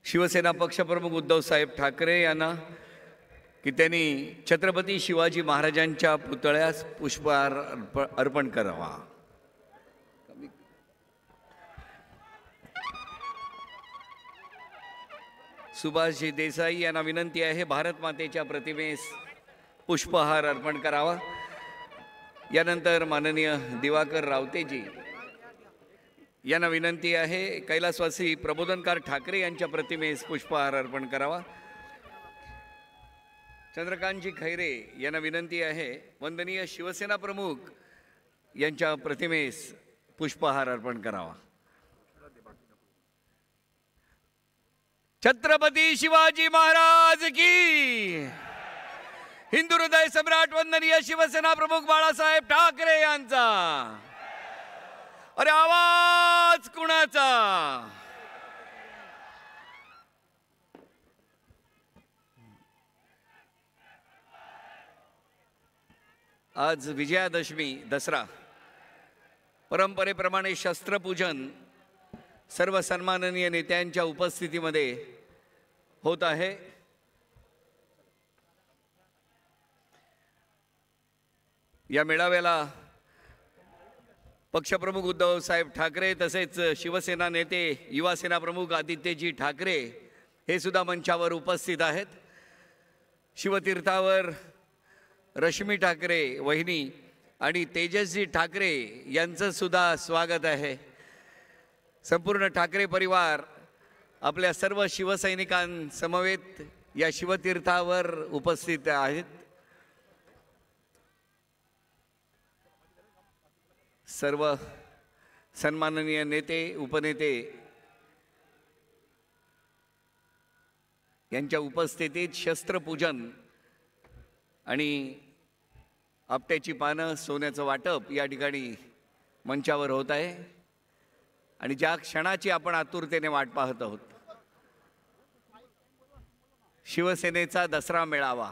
शिवसेना पक्षप्रमुख उद्धवसाहेब ठाकरे यांना की त्यांनी छत्रपती शिवाजी महाराजांच्या पुतळ्यास पुष्पहार अर्पण करावा। सुभाषजी देसाई यांना विनंती आहे भारत मातेच्या प्रतिमेस पुष्पहार अर्पण करावा। यानंतर माननीय दिवाकर रावतेजी यांना विनंती आहे कैलासवासी प्रबोधनकार ठाकरे यांच्या प्रतिमेस पुष्पहार अर्पण करावा। चंद्रकांतजी खैरे यांना विनंती आहे वंदनीय शिवसेना प्रमुख यांच्या प्रतिमेस पुष्पहार अर्पण करावा। छत्रपती शिवाजी महाराज की, हिंदू हृदय सम्राट वंदनीय शिवसेना प्रमुख बाळासाहेब ठाकरे यांचा। अरे आवाज कुणाचा? आज विजयादशमी दसरा परंपरेप्रमाणे शस्त्रपूजन सर्व सन्माननीय नेत्यांच्या उपस्थितीमध्ये होत आहे। या मेळाव्याला पक्षप्रमुख उद्धवसाहेब ठाकरे तसेच शिवसेना नेते युवा सेना प्रमुख आदित्यजी ठाकरे हे सुद्धा मंचावर उपस्थित आहेत। शिवतीर्थावर रश्मी ठाकरे वहिनी आणि तेजसजी ठाकरे यांचं सुद्धा स्वागत आहे। संपूर्ण ठाकरे परिवार आपल्या सर्व शिवसैनिकांसमवेत या शिवतीर्थावर उपस्थित आहेत। सर्व सन्माननीय नेते उपनेते यांच्या उपस्थितीत शस्त्रपूजन आणि आपट्याची पानं सोन्याचं वाटप या ठिकाणी मंचावर होत आहे आणि ज्या क्षणाची आपण आतुरतेने वाट पाहत आहोत, शिवसेनेचा दसरा मेळावा,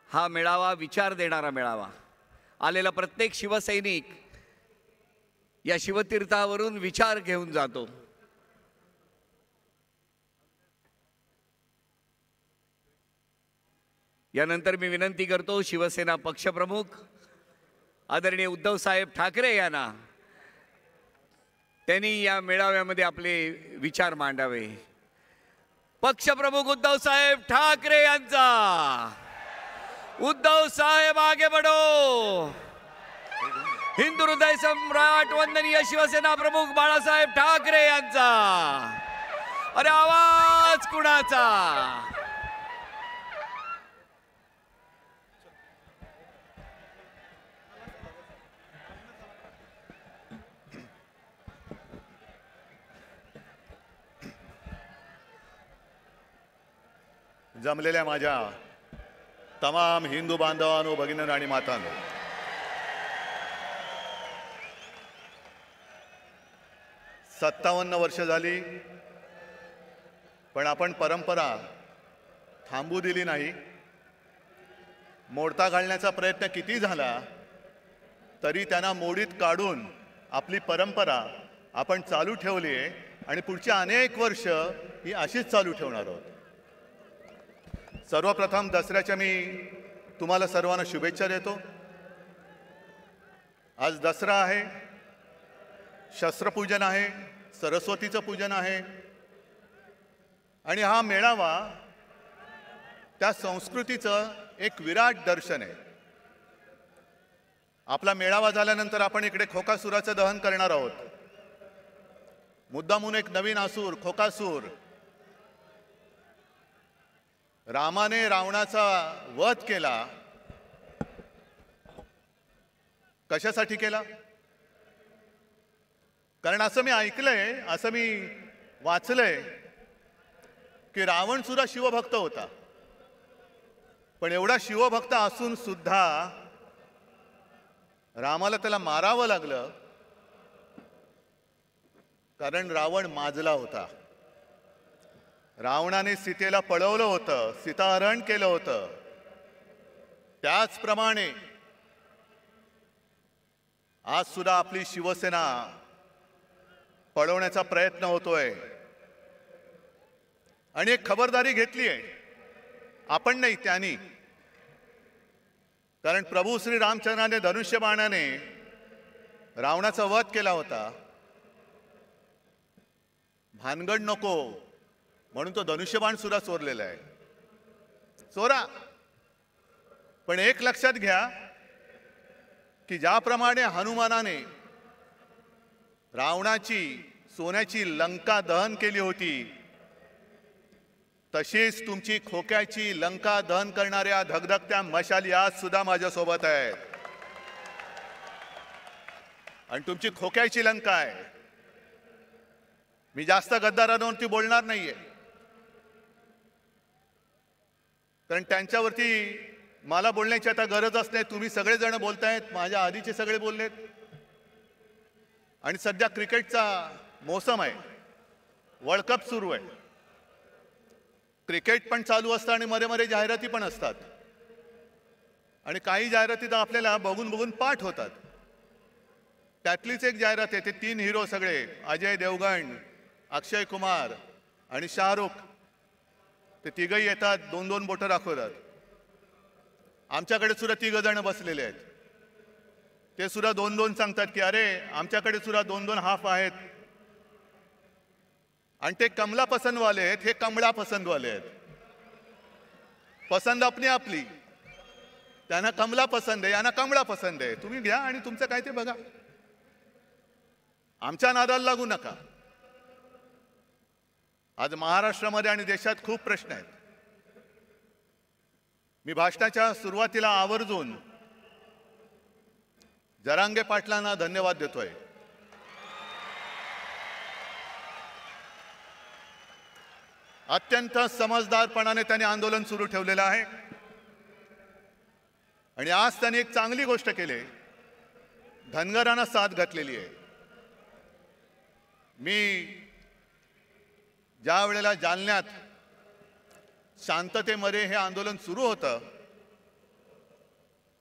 हा मेळावा विचार देणारा मेळावा। आलेला प्रत्येक शिवसैनिक या शिवतीर्थावरून विचार घेऊन जातो। यानंतर मी विनंती करतो शिवसेना पक्षप्रमुख आदरणीय उद्धवसाहेब ठाकरे यांना त्यांनी या मेळाव्यामध्ये आपले विचार मांडावे। पक्षप्रमुख उद्धवसाहेब ठाकरे यांचा। उद्धव साहेब आगे बढ़ो। हिंदू हृदय सम्राट वंदनीय शिवसेना प्रमुख बाळासाहेब ठाकरे यांचा। अरे आवाज कुणाचा? जमलेल्या माझ्या तमाम हिंदू बांधवांनो, भगिनींनो आणि मातांनो, सत्तावन्न वर्ष झाली पण आपण परंपरा थांबू दिली नाही। मोडता घालण्याचा प्रयत्न किती झाला तरी त्यांना मोडीत काढून आपली परंपरा आपण चालू ठेवली आहे आणि पुढची अनेक वर्ष ही अशीच चालू ठेवणार आहोत। सर्वप्रथम दसऱ्याच्या मी तुम्हाला सर्वांना शुभेच्छा देतो। आज दसरा आहे, शस्त्रपूजन आहे, सरस्वतीचं पूजन आहे आणि हा मेळावा त्या संस्कृतीचं एक विराट दर्शन आहे। आपला मेळावा झाल्यानंतर आपण इकडे खोकासुराचं दहन करणार आहोत। मुद्दामून एक नवीन असुर खोकासूर, रामाने रावणाचा वध केला। कशासाठी केला? कारण असं मी ऐकलंय, असं मी वाचलंय की रावण सुद्धा शिवभक्त होता, पण एवढा शिवभक्त असून सुद्धा रामाला त्याला मारावं लागलं कारण रावण माजला होता। रावणाने सीतेला पळवलं होतं, सीताहरण केलं होतं। त्याचप्रमाणे आज सुद्धा आपली शिवसेना पळवण्याचा प्रयत्न होतोय। आणि एक खबरदारी घेतली आहे, आपण नाही त्यांनी. कारण प्रभू श्री रामचंद्राने धनुष्यबाणाने रावणाचा वध केला होता. भानगड नको म्हणून तो धनुष्यबाण सुद्धा चोरलेला आहे. चोरा, पण एक लक्षात घ्या की ज्याप्रमाणे हनुमानाने रावणाची सोन्याची लंका दहन केली होती, तशीच तुमची खोक्याची लंका दहन करणाऱ्या धगधगत्या मशाली आज सुद्धा माझ्यासोबत आहेत. आणि तुमची खोक्याची लंका आहे. मी जास्त गद्दारांवरती बोलणार नाहीये, कारण त्यांच्यावरती मला बोलण्याची आता गरजच नाही. तुम्ही सगळेजण बोलतायत, माझ्या आधीचे सगळे बोललेत. आणि सध्या क्रिकेटचा मोसम आहे, वर्ल्ड कप सुरू आहे. क्रिकेट पण चालू असतं आणि मध्ये मध्ये जाहिराती पण असतात. आणि काही जाहिराती तर आपल्याला बघून बघून पाठ होतात. त्यातलीच एक जाहिरात आहे, ते 3 हिरो सगळे, अजय देवगण, अक्षय कुमार आणि शाहरुख, ते तिघही येतात, 2-2 बोटं दाखवतात. आमच्याकडे सुद्धा 3 जण बसलेले आहेत. ते सुद्धा 2-2 सांगतात की अरे आमच्याकडे सुद्धा 2-2 हाफ आहेत. आणि ते कमला पसंतवाले आहेत, हे कमळा पसंतवाले आहेत. पसंत आपली आपली. त्यांना कमला पसंत आहे, यांना कमळा पसंत आहे. तुम्ही घ्या आणि तुमचं काय ते बघा. आमच्या नादाला लागू नका. आज महाराष्ट्रामध्ये आणि देशात खूप प्रश्न आहेत. मी भाषणाच्या सुरुवातीला आवर्जून जरांगे पाटलांना धन्यवाद देतोय. अत्यंत समजदारपणाने त्यांनी आंदोलन सुरू ठेवलेलं आहे. आणि आज त्यांनी एक चांगली गोष्ट केली, धनगरांना साथ घातलेली आहे. मी ज्या वेळेला जालन्यात शांततेमध्ये हे आंदोलन सुरू होतं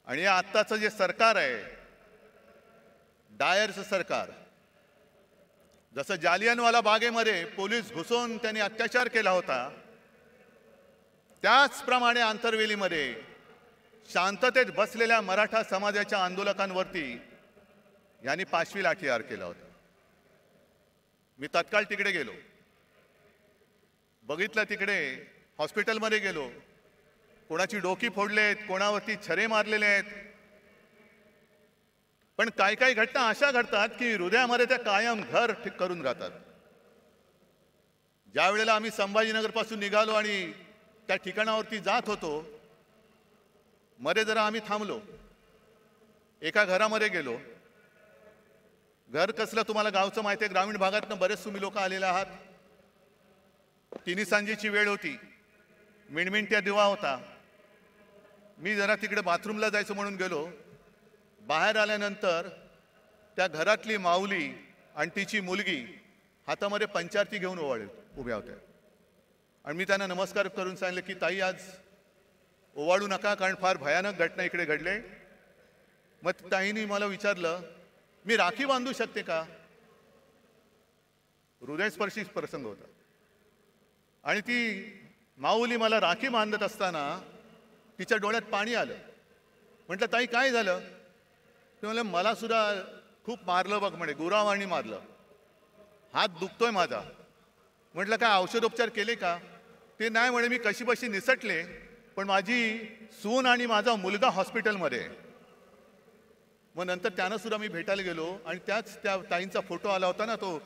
आणि आत्ताचं जे सरकार आहे, डायरचं सरकार, जसं जालियनवाला बागेमध्ये पोलीस घुसून त्यांनी अत्याचार केला होता, त्याचप्रमाणे आंतरवेलीमध्ये शांततेत बसलेल्या मराठा समाजाच्या आंदोलकांवरती यांनी 5वी लाठीहार केला होता. मी तत्काळ तिकडे गेलो, बघितलं. तिकडे हॉस्पिटलमध्ये गेलो, कोणाची डोकी फोडलेत, कोणावरती छरे मारलेले आहेत. पण काही काही घटना अशा घडतात की हृदयामध्ये त्या कायम घर ठीक करून राहतात. ज्या वेळेला आम्ही संभाजीनगर पासून निघालो आणि त्या ठिकाणावरती जात होतो, मध्ये जरा आम्ही थांबलो. एका घरामध्ये गेलो. घर कसलं तुम्हाला गावचं माहिती आहे, ग्रामीण भागातनं बरेच तुम्ही लोक आलेले आहात. 3 सांजेची वेळ होती, मिणमिणत्या दिवा होता. मी जरा तिकडे बाथरूमला जायचं म्हणून गेलो. बाहेर आल्यानंतर त्या घरातली माऊली आणि तिची मुलगी हातामध्ये पंचारती घेऊन उभ्या होत्या. आणि मी त्यांना नमस्कार करून सांगितलं की ताई, आज ओवाळू नका, कारण फार भयानक घटना इकडे घडले. मग ताईंनी मला विचारलं, मी राखी बांधू शकते का? हृदयस्पर्शी प्रसंग होता. आणि ती माऊली मला राखी बांधत असताना तिच्या डोळ्यात पाणी आलं. म्हटलं, ताई काय झालं? ते म्हणलं, मला सुद्धा खूप मारलं बघ म्हणे, गुरावानी मारलं, हात दुखतोय माझा. म्हटलं, काय औषधोपचार केले का? ते नाही म्हणे, मी कशीबशी निसटले, पण माझी सून आणि माझा मुलगा हॉस्पिटलमध्ये. मग नंतर त्यांना सुद्धा मी भेटायला गेलो आणि त्या ताईंचा फोटो आला होता ना, तो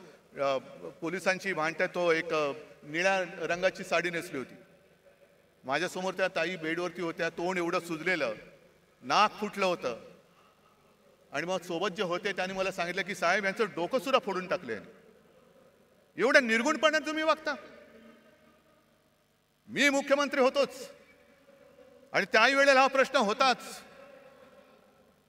पोलिसांची भांड्यात, तो एक निळ्या रंगाची साडी नेसली होती. माझ्यासमोर त्या ताई बेडवरती होत्या, तोंड एवढं सुजलेलं, नाक फुटलं होतं. आणि मग सोबत जे होते त्यांनी मला सांगितलं की साहेब, यांचं डोकं सुद्धा फोडून टाकले. एवढ्या निर्गुणपणाने तुम्ही वागता? मी मुख्यमंत्री होतोच आणि त्याही वेळेला हा प्रश्न होताच.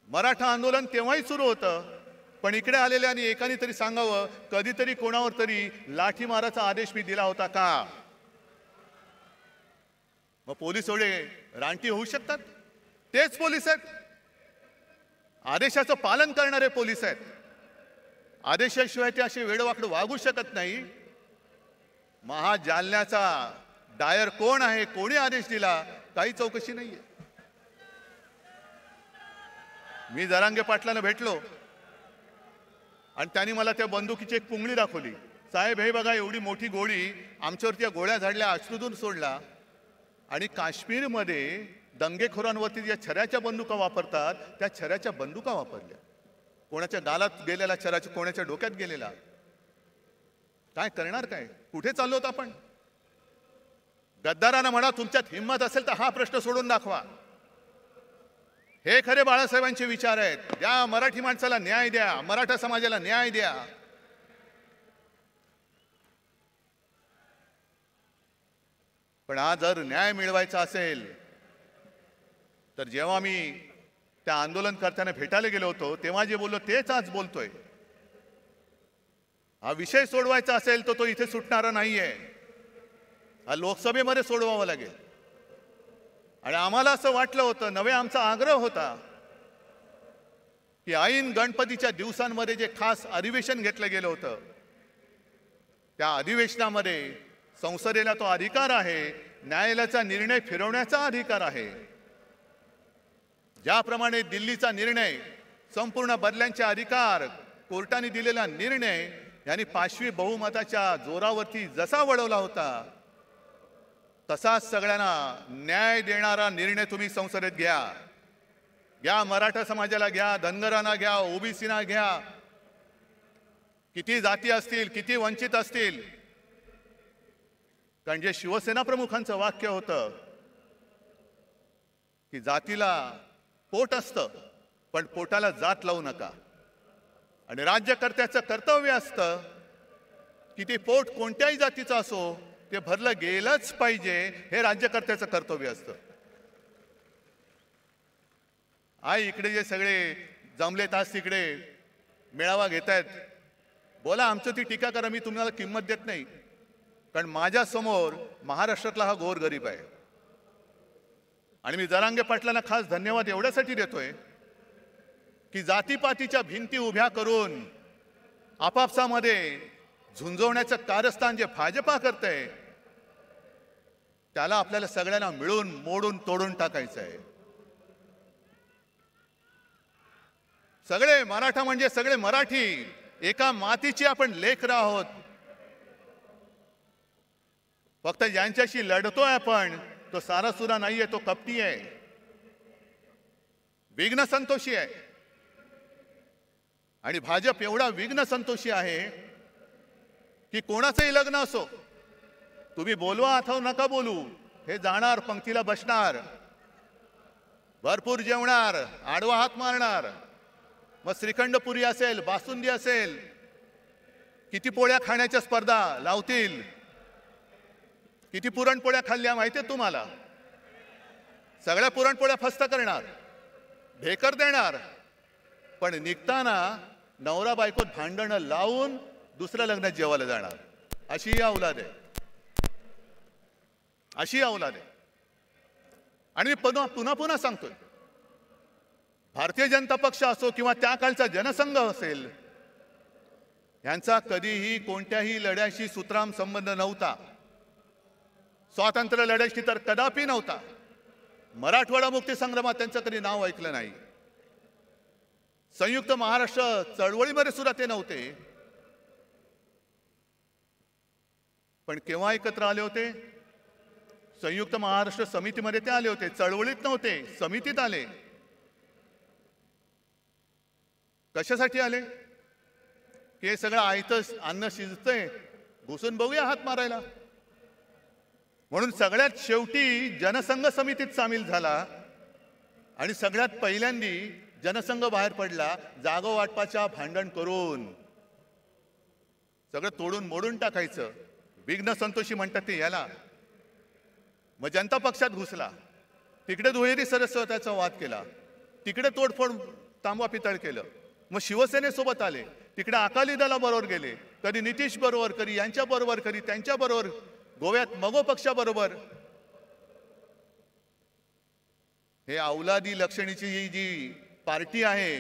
मराठा आंदोलन तेव्हाही सुरू होतं, पण इकडे आलेल्या एकाने तरी सांगावं, कधीतरी कोणावर तरी लाठीमाराचा आदेश मी दिला होता का? मग पोलीस एवढे रानटी होऊ शकतात? तेच पोलीस आहेत, आदेशाचं पालन करणारे पोलीस आहेत. आदेशाशिवाय ते असे वेडवाकडे वागू शकत नाही. जालन्याचा डायर कोण आहे, कोणी आदेश दिला, काही चौकशी नाहीये. मी जरांगे पाटलांना भेटलो आणि त्यांनी मला त्या बंदुकीची एक पुंगळी दाखवली. साहेब हे बघा, एवढी मोठी गोळी आमच्यावरती या गोळ्या झाडल्या, अश्रूतून सोडला. आणि काश्मीरमध्ये दंगेखोरांवरती ज्या छऱ्याच्या बंदुका वापरतात त्या छऱ्याच्या बंदुका वापरल्या. कोणाच्या गालात गेलेला छऱ्याच्या, कोणाच्या डोक्यात गेलेला. काय करणार, काय कुठे चाललो होतो आपण? गद्दारांना म्हणा तुमच्यात हिंमत असेल तर हा प्रश्न सोडून दाखवा. हे खरे बाळासाहेबांचे विचार आहेत. द्या मराठी माणसाला न्याय द्या, मराठा समाजाला न्याय द्या. पण आज जर न्याय मिळवायचा असेल तर जेव्हा मी त्या आंदोलनकर्त्यांना भेटायला गेलो होतो तेव्हा जे बोललो तेच आज बोलतोय. हा विषय सोडवायचा असेल तर तो इथे सुटणारा नाहीये. हा लोकसभेमध्ये सोडवावा लागेल. आणि आम्हाला असं वाटलं होतं, नवे आमचा आग्रह होता की ऐन गणपतीच्या दिवसांमध्ये जे खास अधिवेशन घेतलं गेलं होतं त्या अधिवेशनामध्ये संसदेला तो अधिकार आहे, न्यायालयाचा निर्णय फिरवण्याचा अधिकार आहे. ज्याप्रमाणे दिल्लीचा निर्णय, संपूर्ण बदल्यांचे अधिकार, कोर्टाने दिलेला निर्णय यांनी 5वी बहुमताच्या जोरावरती जसा वळवला होता तसाच सगळ्यांना न्याय देणारा निर्णय तुम्ही संसदेत घ्या. घ्या, मराठा समाजाला घ्या, धनगरांना घ्या, ओबीसीना घ्या, किती जाती असतील, किती वंचित असतील. कारण जे शिवसेना प्रमुखांचं वाक्य होतं की जातीला पोट असतं पण पोटाला जात लावू नका. आणि राज्यकर्त्याचं कर्तव्य असतं की ते पोट कोणत्याही जातीचं असो ते भरलं गेलंच पाहिजे, हे राज्यकर्त्याचं कर्तव्य असतं. आई इकडे जे सगळे जमलेत आज तिकडे मेळावा घेत आहेत, बोला, आमचं ती टीका करा, मी तुम्हाला किंमत देत नाही. कारण माझ्या समोर महाराष्ट्रातला हा गोरगरीब आहे. आणि मी जरांगे पाटलांना खास धन्यवाद एवढ्यासाठी देतोय की जातीपातीच्या भिंती उभ्या करून आपापसामध्ये झुंजवण्याचं कारस्थान जे भाजपा करते त्याला आपल्याला सगळ्यांना मिळून मोडून तोडून टाकायचं आहे. सगळे मराठा म्हणजे सगळे मराठी, एका मातीची आपण लेकरं आहोत. फक्त ज्यांच्याशी लढतोय आपण तो सारासुरा नाहीये, तो कपटी आहे, विघ्न संतोषी आहे. आणि भाजप एवढा विघ्न संतोषी आहे की कोणाचंही लग्न असो, तुम्ही बोलवा अथवा नका बोलू, हे जाणार, पंक्तीला बसणार, भरपूर जेवणार, आडवा हात मारणार. मग श्रीखंड पुरी असेल, बासुंदी असेल, किती पोळ्या खाण्याच्या स्पर्धा लावतील. किती पुरणपोळ्या खाल्ल्या माहितीये तुम्हाला? सगळ्या पुरणपोळ्या फस्त करणार, ढेकर देणार. पण निघताना नवरा बायकोत भांडणं लावून दुसऱ्या लग्नात जेवायला जाणार. अशी ही औलाद आहे, अशी औलाद आहे. आणि मी पुन्हा पुन्हा सांगतोय, भारतीय जनता पक्ष असो किंवा त्या काळचा जनसंघ असेल, यांचा कधीही कोणत्याही लढ्याशी सुतराम संबंध नव्हता. स्वातंत्र्य लढ्याशी तर कदापि नव्हता. मराठवाडा मुक्ती संग्रामात त्यांचं कधी नाव ऐकलं नाही. संयुक्त महाराष्ट्र चळवळीमध्ये सुद्धा ते नव्हते. पण केव्हा एकत्र आले होते? संयुक्त महाराष्ट्र समितीमध्ये ते आले होते. चळवळीत नव्हते, समितीत आले. कशासाठी आले? की हे सगळं आयतं अन्न शिजतंय, घुसून बघूया हात मारायला. म्हणून सगळ्यात शेवटी जनसंघ समितीत सामील झाला आणि सगळ्यात पहिल्यांदी जनसंघ बाहेर पडला, जागा वाटपाच्या भांडण करून सगळं तोडून मोडून टाकायचं. विघ्न संतोषी म्हणतात ते याला. मग जनता पक्षात घुसला, तिकडे दुहेरी सदस्यत्वाचा वाद केला, तिकडे तोडफोड तांबा पितळ केलं. मग शिवसेनेसोबत आले, तिकडे अकाली दलाबरोबर गेले, कधी नितीश बरोबर, कधी यांच्या बरोबर, कधी त्यांच्या बरोबर, गोव्यात मगो पक्षाबरोबर. हे औलादी लक्षणीची ही जी पार्टी आहे,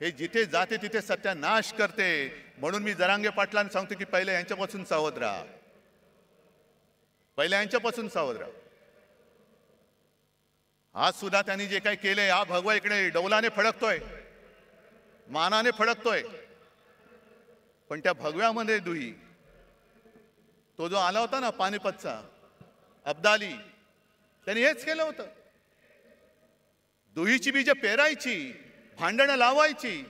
हे जिथे जाते तिथे सत्यानाश करते. म्हणून मी जरांगे पाटलांना सांगतो की पहिले यांच्यापासून सावध राहा. पहिल्या यांच्यापासून सावध राहा. आज सुद्धा त्यांनी जे काही केलंय, हा भगवा इकडे डौलाने फडकतोय, मानाने फडकतोय, पण त्या भगव्यामध्ये दुही, तो जो आला होता ना पानिपतचा अब्दाली, त्यांनी हेच केलं होतं. दुहीची बीज पेरायची, भांडणं लावायची,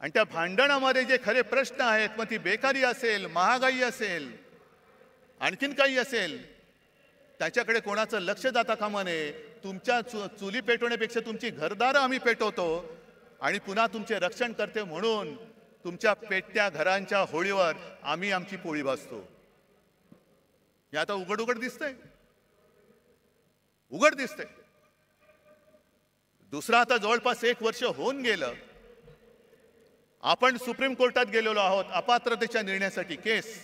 आणि त्या भांडणामध्ये जे खरे प्रश्न आहेत, मग ती बेकारी असेल, महागाई असेल, आणखीन काही असेल, त्याच्याकडे कोणाचं लक्ष जाता कामा नये. तुमच्या चुली पेटवण्यापेक्षा तुमची घरदारं आम्ही पेटवतो आणि पुन्हा तुमचे रक्षण करते म्हणून तुमच्या पेटत्या घरांच्या होळीवर आम्ही आमची पोळी भाजतो. हे आता उघड उघड दिसतंय, उघड दिसतंय. दुसरा आता जवळपास 1 वर्ष होऊन गेलं, आपण सुप्रीम कोर्टात गेलेलो आहोत अपात्रतेच्या निर्णयासाठी. केस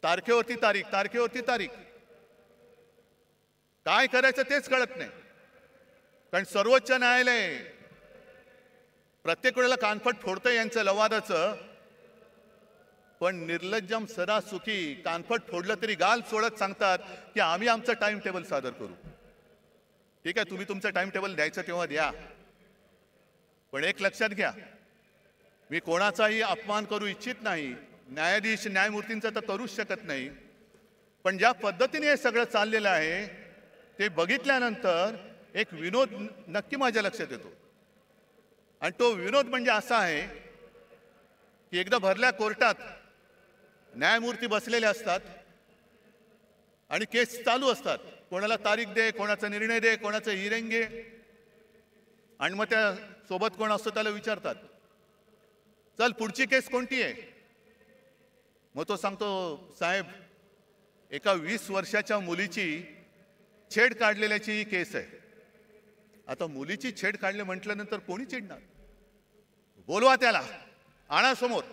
तारखेवरती तारीख, तारखेवरती तारीख. काय करायचं तेच कळत नाही. कारण सर्वोच्च न्यायालय प्रत्येक वेळेला कानफट फोडतं यांचं लवादाचं, पण निर्लज्जम सरासुखी कानफट फोडलं तरी गाल सोडत सांगतात की आम्ही आमचं टाइम टेबल सादर करू. ठीक आहे, तुम्ही तुमचं टाइम टेबल द्यायचं तेव्हा द्या, पण एक लक्षात घ्या, मी कोणाचाही अपमान करू इच्छित नाही, न्यायाधीश न्यायमूर्तींचा तर करूच शकत नाही, पण ज्या पद्धतीने हे सगळं चाललेलं आहे ते बघितल्यानंतर एक विनोद नक्की माझ्या लक्षात येतो. आणि तो विनोद म्हणजे असा आहे की एकदा भरल्या कोर्टात न्यायमूर्ती बसलेले असतात आणि केस चालू असतात. कोणाला तारीख दे, कोणाचा निर्णय दे, कोणाचं हिअरिंग घे, आणि मग त्या सोबत कोण असतो त्याला विचारतात, चल पुढची केस कोणती आहे? मग तो सांगतो, साहेब एका 20 वर्षाच्या मुलीची छेड काढलेल्याची ही केस आहे. आता मुलीची छेड काढले म्हटल्यानंतर कोणी चिडणार? बोलवा त्याला, आणा समोर.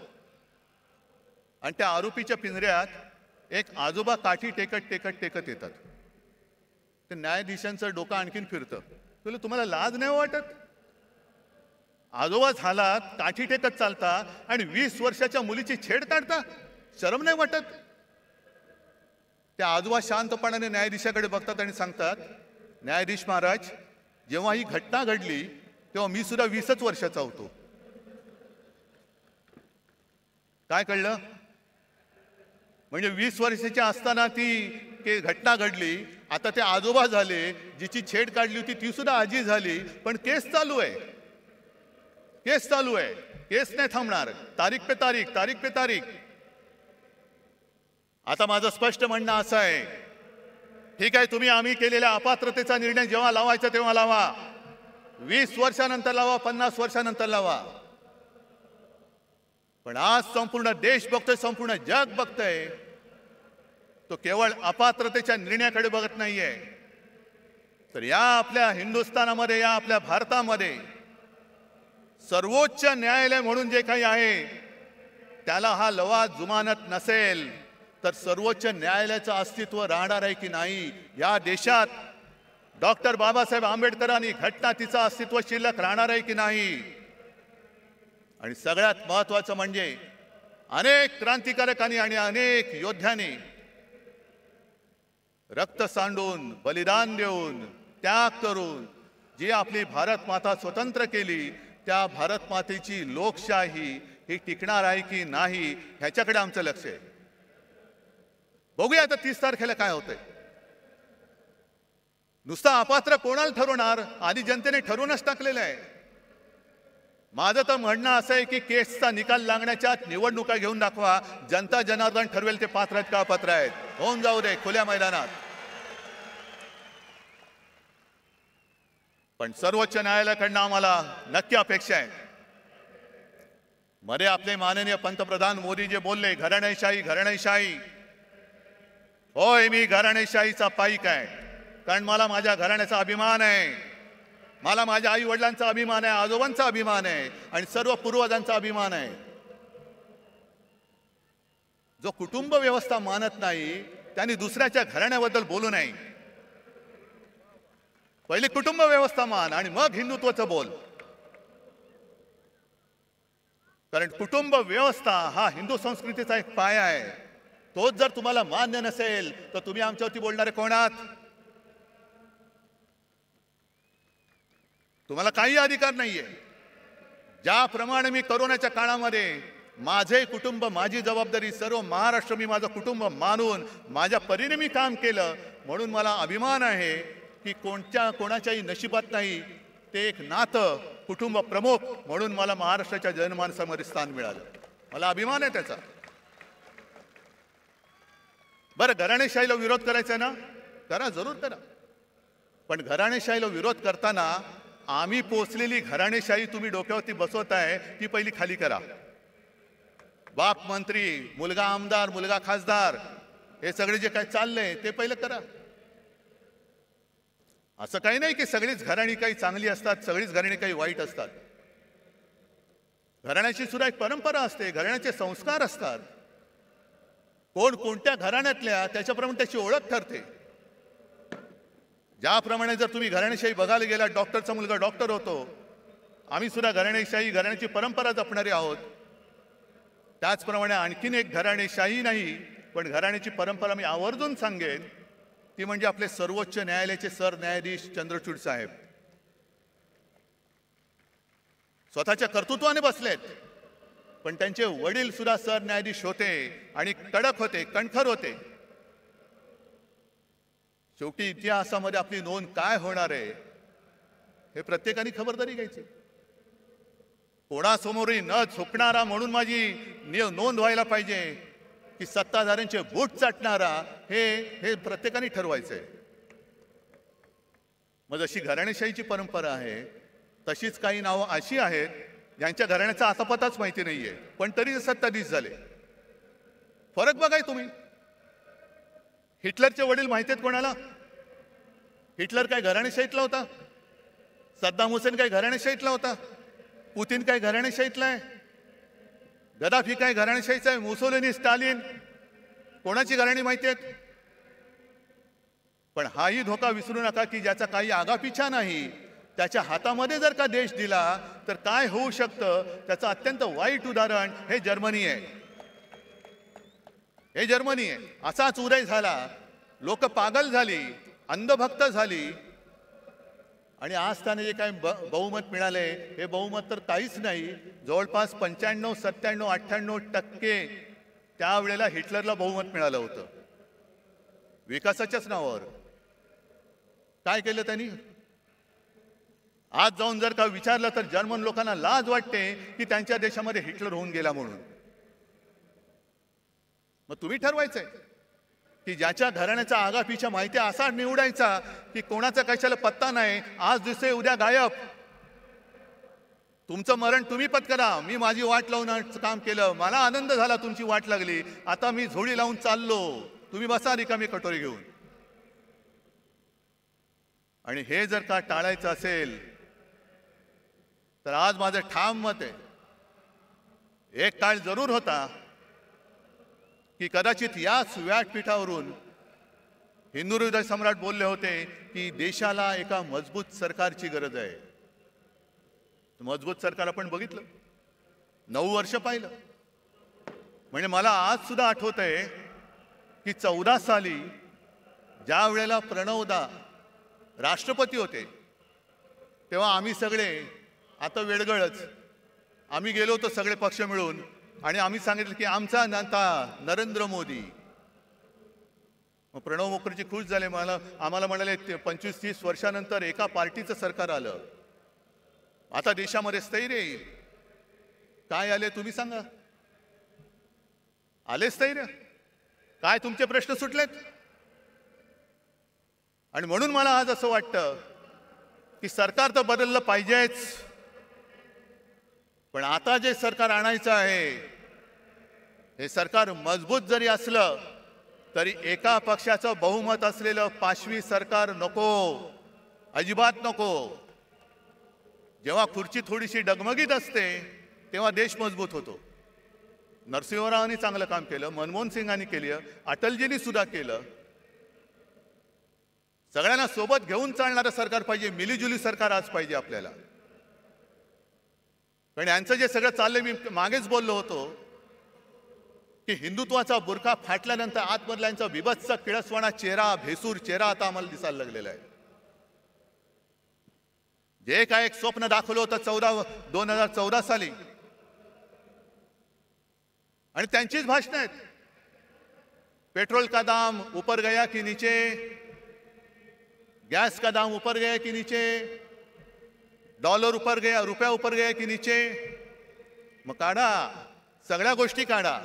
आणि त्या आरोपीच्या पिंजऱ्यात एक आजोबा काठी टेकत टेकत टेकत येतात. ते न्यायाधीशांचं डोकं आणखीन फिरतं. तुला तुम्हाला लाज नाही वाटत? आजोबा झालात, काठी टेकत चालता आणि 20 वर्षाच्या मुलीची छेड काढता, शरम नाही वाटत? त्या आजोबा शांतपणाने न्यायाधीशाकडे बघतात आणि सांगतात, न्यायाधीश महाराज, जेव्हा ही घटना घडली तेव्हा मी सुद्धा 20च वर्षाचा होतो. काय कळलं? म्हणजे 20 वर्षाच्या असताना ती घटना घडली, आता ते आजोबा झाले, जिची छेड काढली होती ती सुद्धा आजी झाली, पण केस चालू आहे, केस चालू आहे, केस नाही थांबणार, तारीख पे तारीख, तारीख पे तारीख. आता माझं स्पष्ट म्हणणं असं आहे, ठीक आहे, तुम्ही आम्ही केलेल्या अपात्रतेचा निर्णय जेव्हा लावायचा तेव्हा लावा, 20 वर्षानंतर लावा, 50 वर्षानंतर लावा, पण आज संपूर्ण देश बघतोय, संपूर्ण जग बघतंय, तो केवळ अपात्रतेच्या निर्णयाकडे बघत नाहीये, तर या आपल्या हिंदुस्थानामध्ये, या आपल्या भारतामध्ये सर्वोच्च न्यायालय म्हणून जे काही आहे त्याला हा लवाद जुमानत नसेल तर सर्वोच्च न्यायालयाचं अस्तित्व राहणार आहे की नाही? या देशात डॉक्टर बाबासाहेब आंबेडकरांनी घटना तिचं अस्तित्व शिल्लक राहणार आहे की नाही? आणि सगळ्यात महत्वाचं म्हणजे अनेक क्रांतिकारकांनी आणि अनेक योद्ध्यांनी रक्त सांडून, बलिदान देऊन, त्याग करून जी आपली भारत माता स्वतंत्र केली, त्या भारत मातेची लोकशाही ही टिकणार आहे की नाही ह्याच्याकडे आमचं लक्ष आहे. बघूया आता 30 तारखेला काय होतंय. नुसता अपात्र कोणाला ठरवणार? आधी जनतेने ठरवूनच टाकलेलं आहे. माझं तर म्हणणं असं आहे की केसचा निकाल लागण्याच्या निवडणुका घेऊन दाखवा, जनता जनार्दन ठरवेल ते पात्र आहेत का अपात्र आहेत, होऊन जाऊ दे खुल्या मैदानात. पण सर्वोच्च न्यायालयाकडनं आम्हाला नक्की अपेक्षा आहे. मध्ये आपले माननीय पंतप्रधान मोदी जे बोलले, घराणेशाही घराणेशाही, होय मी घराणेशाहीचा पाईक आहे, कारण मला माझ्या घराण्याचा अभिमान आहे, मला माझ्या आई वडिलांचा अभिमान आहे, आजोबांचा अभिमान आहे आणि सर्व पूर्वजांचा अभिमान आहे. जो कुटुंब व्यवस्था मानत नाही त्यांनी दुसऱ्याच्या घराण्याबद्दल बोलू नये. पहिले कुटुंब व्यवस्था मान आणि मग हिंदुत्वाचं बोल. कारण कुटुंब व्यवस्था हा हिंदू संस्कृतीचा एक पाया आहे. तोच जर तुम्हाला मान्य नसेल तर तुम्ही आमच्यावरती बोलणारे कोण आहात? तुम्हाला काही अधिकार नाहीये. ज्याप्रमाणे मी कोरोनाच्या काळामध्ये माझे कुटुंब, माझी जबाबदारी, सर्व महाराष्ट्र मी माझं कुटुंब मानून माझ्या परीने मी काम केलं, म्हणून मला अभिमान आहे की कोणाच्याही नशिबात नाही ते एक नातं कुटुंब प्रमुख म्हणून मला महाराष्ट्राच्या जनमानसामध्ये स्थान मिळालं. मला अभिमान आहे त्याचा. बरं, घराणेशाहीला विरोध करायचा ना, करा, जरूर करा. पण घराणेशाहीला विरोध करताना आम्ही पोचलेली घराणेशाही तुम्ही डोक्यावरती बसवताय ती पहिली खाली करा. बाप मंत्री, मुलगा आमदार, मुलगा खासदार, हे सगळे जे काय चाललंय ते पहिलं करा. असं काही नाही की सगळीच घराणी काही चांगली असतात, सगळीच घराणी काही वाईट असतात. घराण्याची सुद्धा एक परंपरा असते, घराण्याचे संस्कार असतात. कोण कोणत्या घराण्यातल्या त्याच्याप्रमाणे त्याची ओळख ठरते. ज्याप्रमाणे जर तुम्ही घराणेशाही बघायला गेला, डॉक्टरचा मुलगा डॉक्टर होतो, आम्ही सुद्धा घराणेशाही, घराण्याची परंपरा जपणारे आहोत. त्याचप्रमाणे आणखीन एक घराणेशाही नाही पण घराण्याची परंपरा मी आवर्जून सांगेन, ती म्हणजे आपले सर्वोच्च न्यायालयाचे सरन्यायाधीश चंद्रचूड साहेब. स्वतःच्या कर्तृत्वाने बसलेत, पण त्यांचे वडील सुद्धा सरन्यायाधीश होते आणि कडक होते, कणखर होते. शेवटी इतिहासामध्ये आपली नोंद काय होणार आहे हे प्रत्येकाने खबरदारी घ्यायची. कोणासमोरही न झुकणारा म्हणून माझी नोंद व्हायला पाहिजे की सत्ताधाऱ्यांचे बूट चाटणारा, हे प्रत्येकाने ठरवायचंय. मग जशी घराणेशाहीची परंपरा आहे तशीच काही नावं अशी आहेत ज्यांच्या घराण्याचा आतापताच माहिती नाहीये पण तरी सत्ताधीश झाले. फरक बघाय तुम्ही. हिटलरचे वडील माहिती आहेत कोणाला? हिटलर काय घराणेशाहीतला होता? सद्दाम हुसेन काय घराणेशाहीतला होता? पुतीन काय घराणेशाहीतला आहे? गदाफी काय घराणेशाहीचा आहे? मुसोलिनी, स्टालिन, कोणाची घराणी माहिती आहेत? पण हाही धोका विसरू नका की ज्याचा काही आगापिछा नाही, त्याच्या हातामध्ये जर का देश दिला तर काय होऊ शकतं त्याचं अत्यंत वाईट उदाहरण हे जर्मनी आहे. हे जर्मनी आहे. असाच उदय झाला, लोक पागल झाली, अंधभक्त झाली आणि आज त्याने जे काय बहुमत मिळाले हे बहुमत तर काहीच नाही. जवळपास 95, 97, 98% त्यावेळेला हिटलरला बहुमत मिळालं होतं विकासाच्याच नावावर. काय केलं त्यांनी? आज जाऊन जर का विचारलं तर जर्मन लोकांना लाज वाटते की त्यांच्या देशामध्ये हिटलर होऊन गेला म्हणून. मग तुम्ही ठरवायचंय की ज्याच्या घराण्याचा आगापिछा माहिती असा निवडायचा की कोणाचा कशाला पत्ता नाही, आज दिसे उद्या गायब. तुमचं मरण तुम्ही पत्करा. मी माझी वाट लावून काम केलं, मला आनंद झाला, तुमची वाट लागली, आता मी झोळी लावून चाललो, तुम्ही बसा रिकामी कटोरी घेऊन. आणि हे जर का टाळायचं असेल तर आज माझं ठाम मत आहे, एक काळ जरूर होता की कदाचित याच व्यासपीठावरून हिंदू हृदय सम्राट बोलले होते की देशाला एका मजबूत सरकारची गरज आहे. मजबूत सरकार आपण बघितलं, 9 वर्ष पाहिलं. म्हणजे मला आज सुद्धा आठवत आहे की 14 साली ज्या वेळेला प्रणवदा राष्ट्रपती होते तेव्हा आम्ही सगळे, आता वेळगळच, आम्ही गेलो होतो सगळे पक्ष मिळून आणि आम्ही सांगितलं की आमचा नेता नरेंद्र मोदी. मग प्रणव मुखर्जी खुश झाले, आम्हाला म्हणाले 25-30 वर्षानंतर एका पार्टीचं सरकार आलं, आता देशामध्ये स्थैर्य येईल. काय आले तुम्ही सांगा? आले स्थैर्य? काय तुमचे प्रश्न सुटलेत? आणि म्हणून मला आज असं वाटतं की सरकार तर बदललं पाहिजेच, पण आता जे सरकार आणायचं आहे हे सरकार मजबूत जरी असलं तरी एका पक्षाचं बहुमत असलेलं पाशवी सरकार नको, अजिबात नको. जेव्हा खुर्ची थोडीशी डगमगीत असते तेव्हा देश मजबूत होतो. नरसिंहरावांनी चांगलं काम केलं, मनमोहन सिंगांनी केलं, अटलजींनी सुद्धा केलं. सगळ्यांना सोबत घेऊन चालणारं सरकार पाहिजे, मिलीजुली सरकार आज पाहिजे आपल्याला. पण यांचं जे सगळं चाललंय, मी मागेच बोललो होतो की हिंदुत्वाचा बुरखा फाटल्यानंतर आतमधल्यांचा विभत्स किळसवाणा चेहरा, भेसूर चेहरा आता आम्हाला दिसायला लागलेला आहे. जे काय एक स्वप्न दाखवलं होतं 2014 साली, आणि त्यांचीच भाषणं आहेत. पेट्रोल का दाम ऊपर गया कि नीचे, गैस का दाम ऊपर गया कि नीचे, डॉलर ऊपर गया, रुपया ऊपर गया कि नीचे. मग काढा, सगळ्या गोष्टी काढा.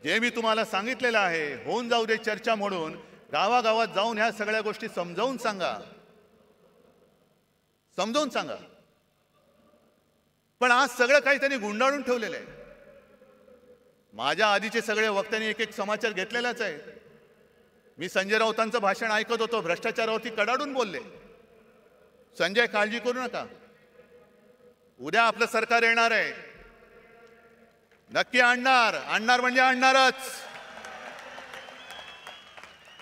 जे मी तुम्हाला सांगितलेलं आहे, होऊन जाऊ दे चर्चा म्हणून गावागावात जाऊन ह्या सगळ्या गोष्टी समजावून सांगा, समजावून सांगा. पण आज सगळं काही त्यांनी गुंडाळून ठेवलेलं आहे. माझ्या आधीचे सगळे वक्त्यांनी एक एक समाचार घेतलेलाच आहे. मी संजय राऊतांचं भाषण ऐकत होतो, भ्रष्टाचारावरती कडाडून बोलले. संजय, काळजी करू नका, उद्या आपलं सरकार येणार आहे, नक्की आणणार म्हणजे आणणारच.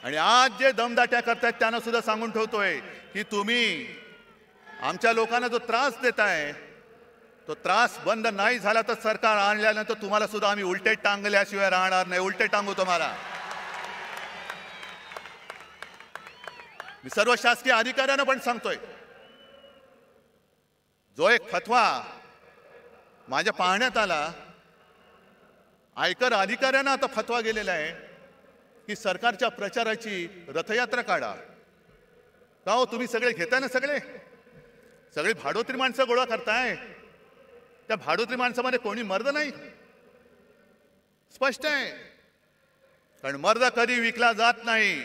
आणि आज जे दमदाट्या करतायत त्यांना सुद्धा सांगून ठेवतोय की तुम्ही आमच्या लोकांना जो त्रास देताय, तो त्रास बंद नाही झाला तर सरकार आणल्यानंतर तुम्हाला सुद्धा आम्ही उलटे टांगल्याशिवाय राहणार नाही. उलटे टांगू तुम्हाला. मी सर्व शासकीय अधिकाऱ्यांना पण सांगतोय, जो एक फतवा माझ्या पाहण्यात आला, आयकर अधिकाऱ्यांना आता फतवा गेलेला आहे की सरकारच्या प्रचाराची रथयात्रा काढा. का हो, तुम्ही सगळे घेताय ना, सगळे भाडोत्री माणसं गोळा करताय. त्या भाडोत्री माणसामध्ये कोणी मर्द नाही, स्पष्ट आहे. कारण मर्द कधी विकला जात नाही,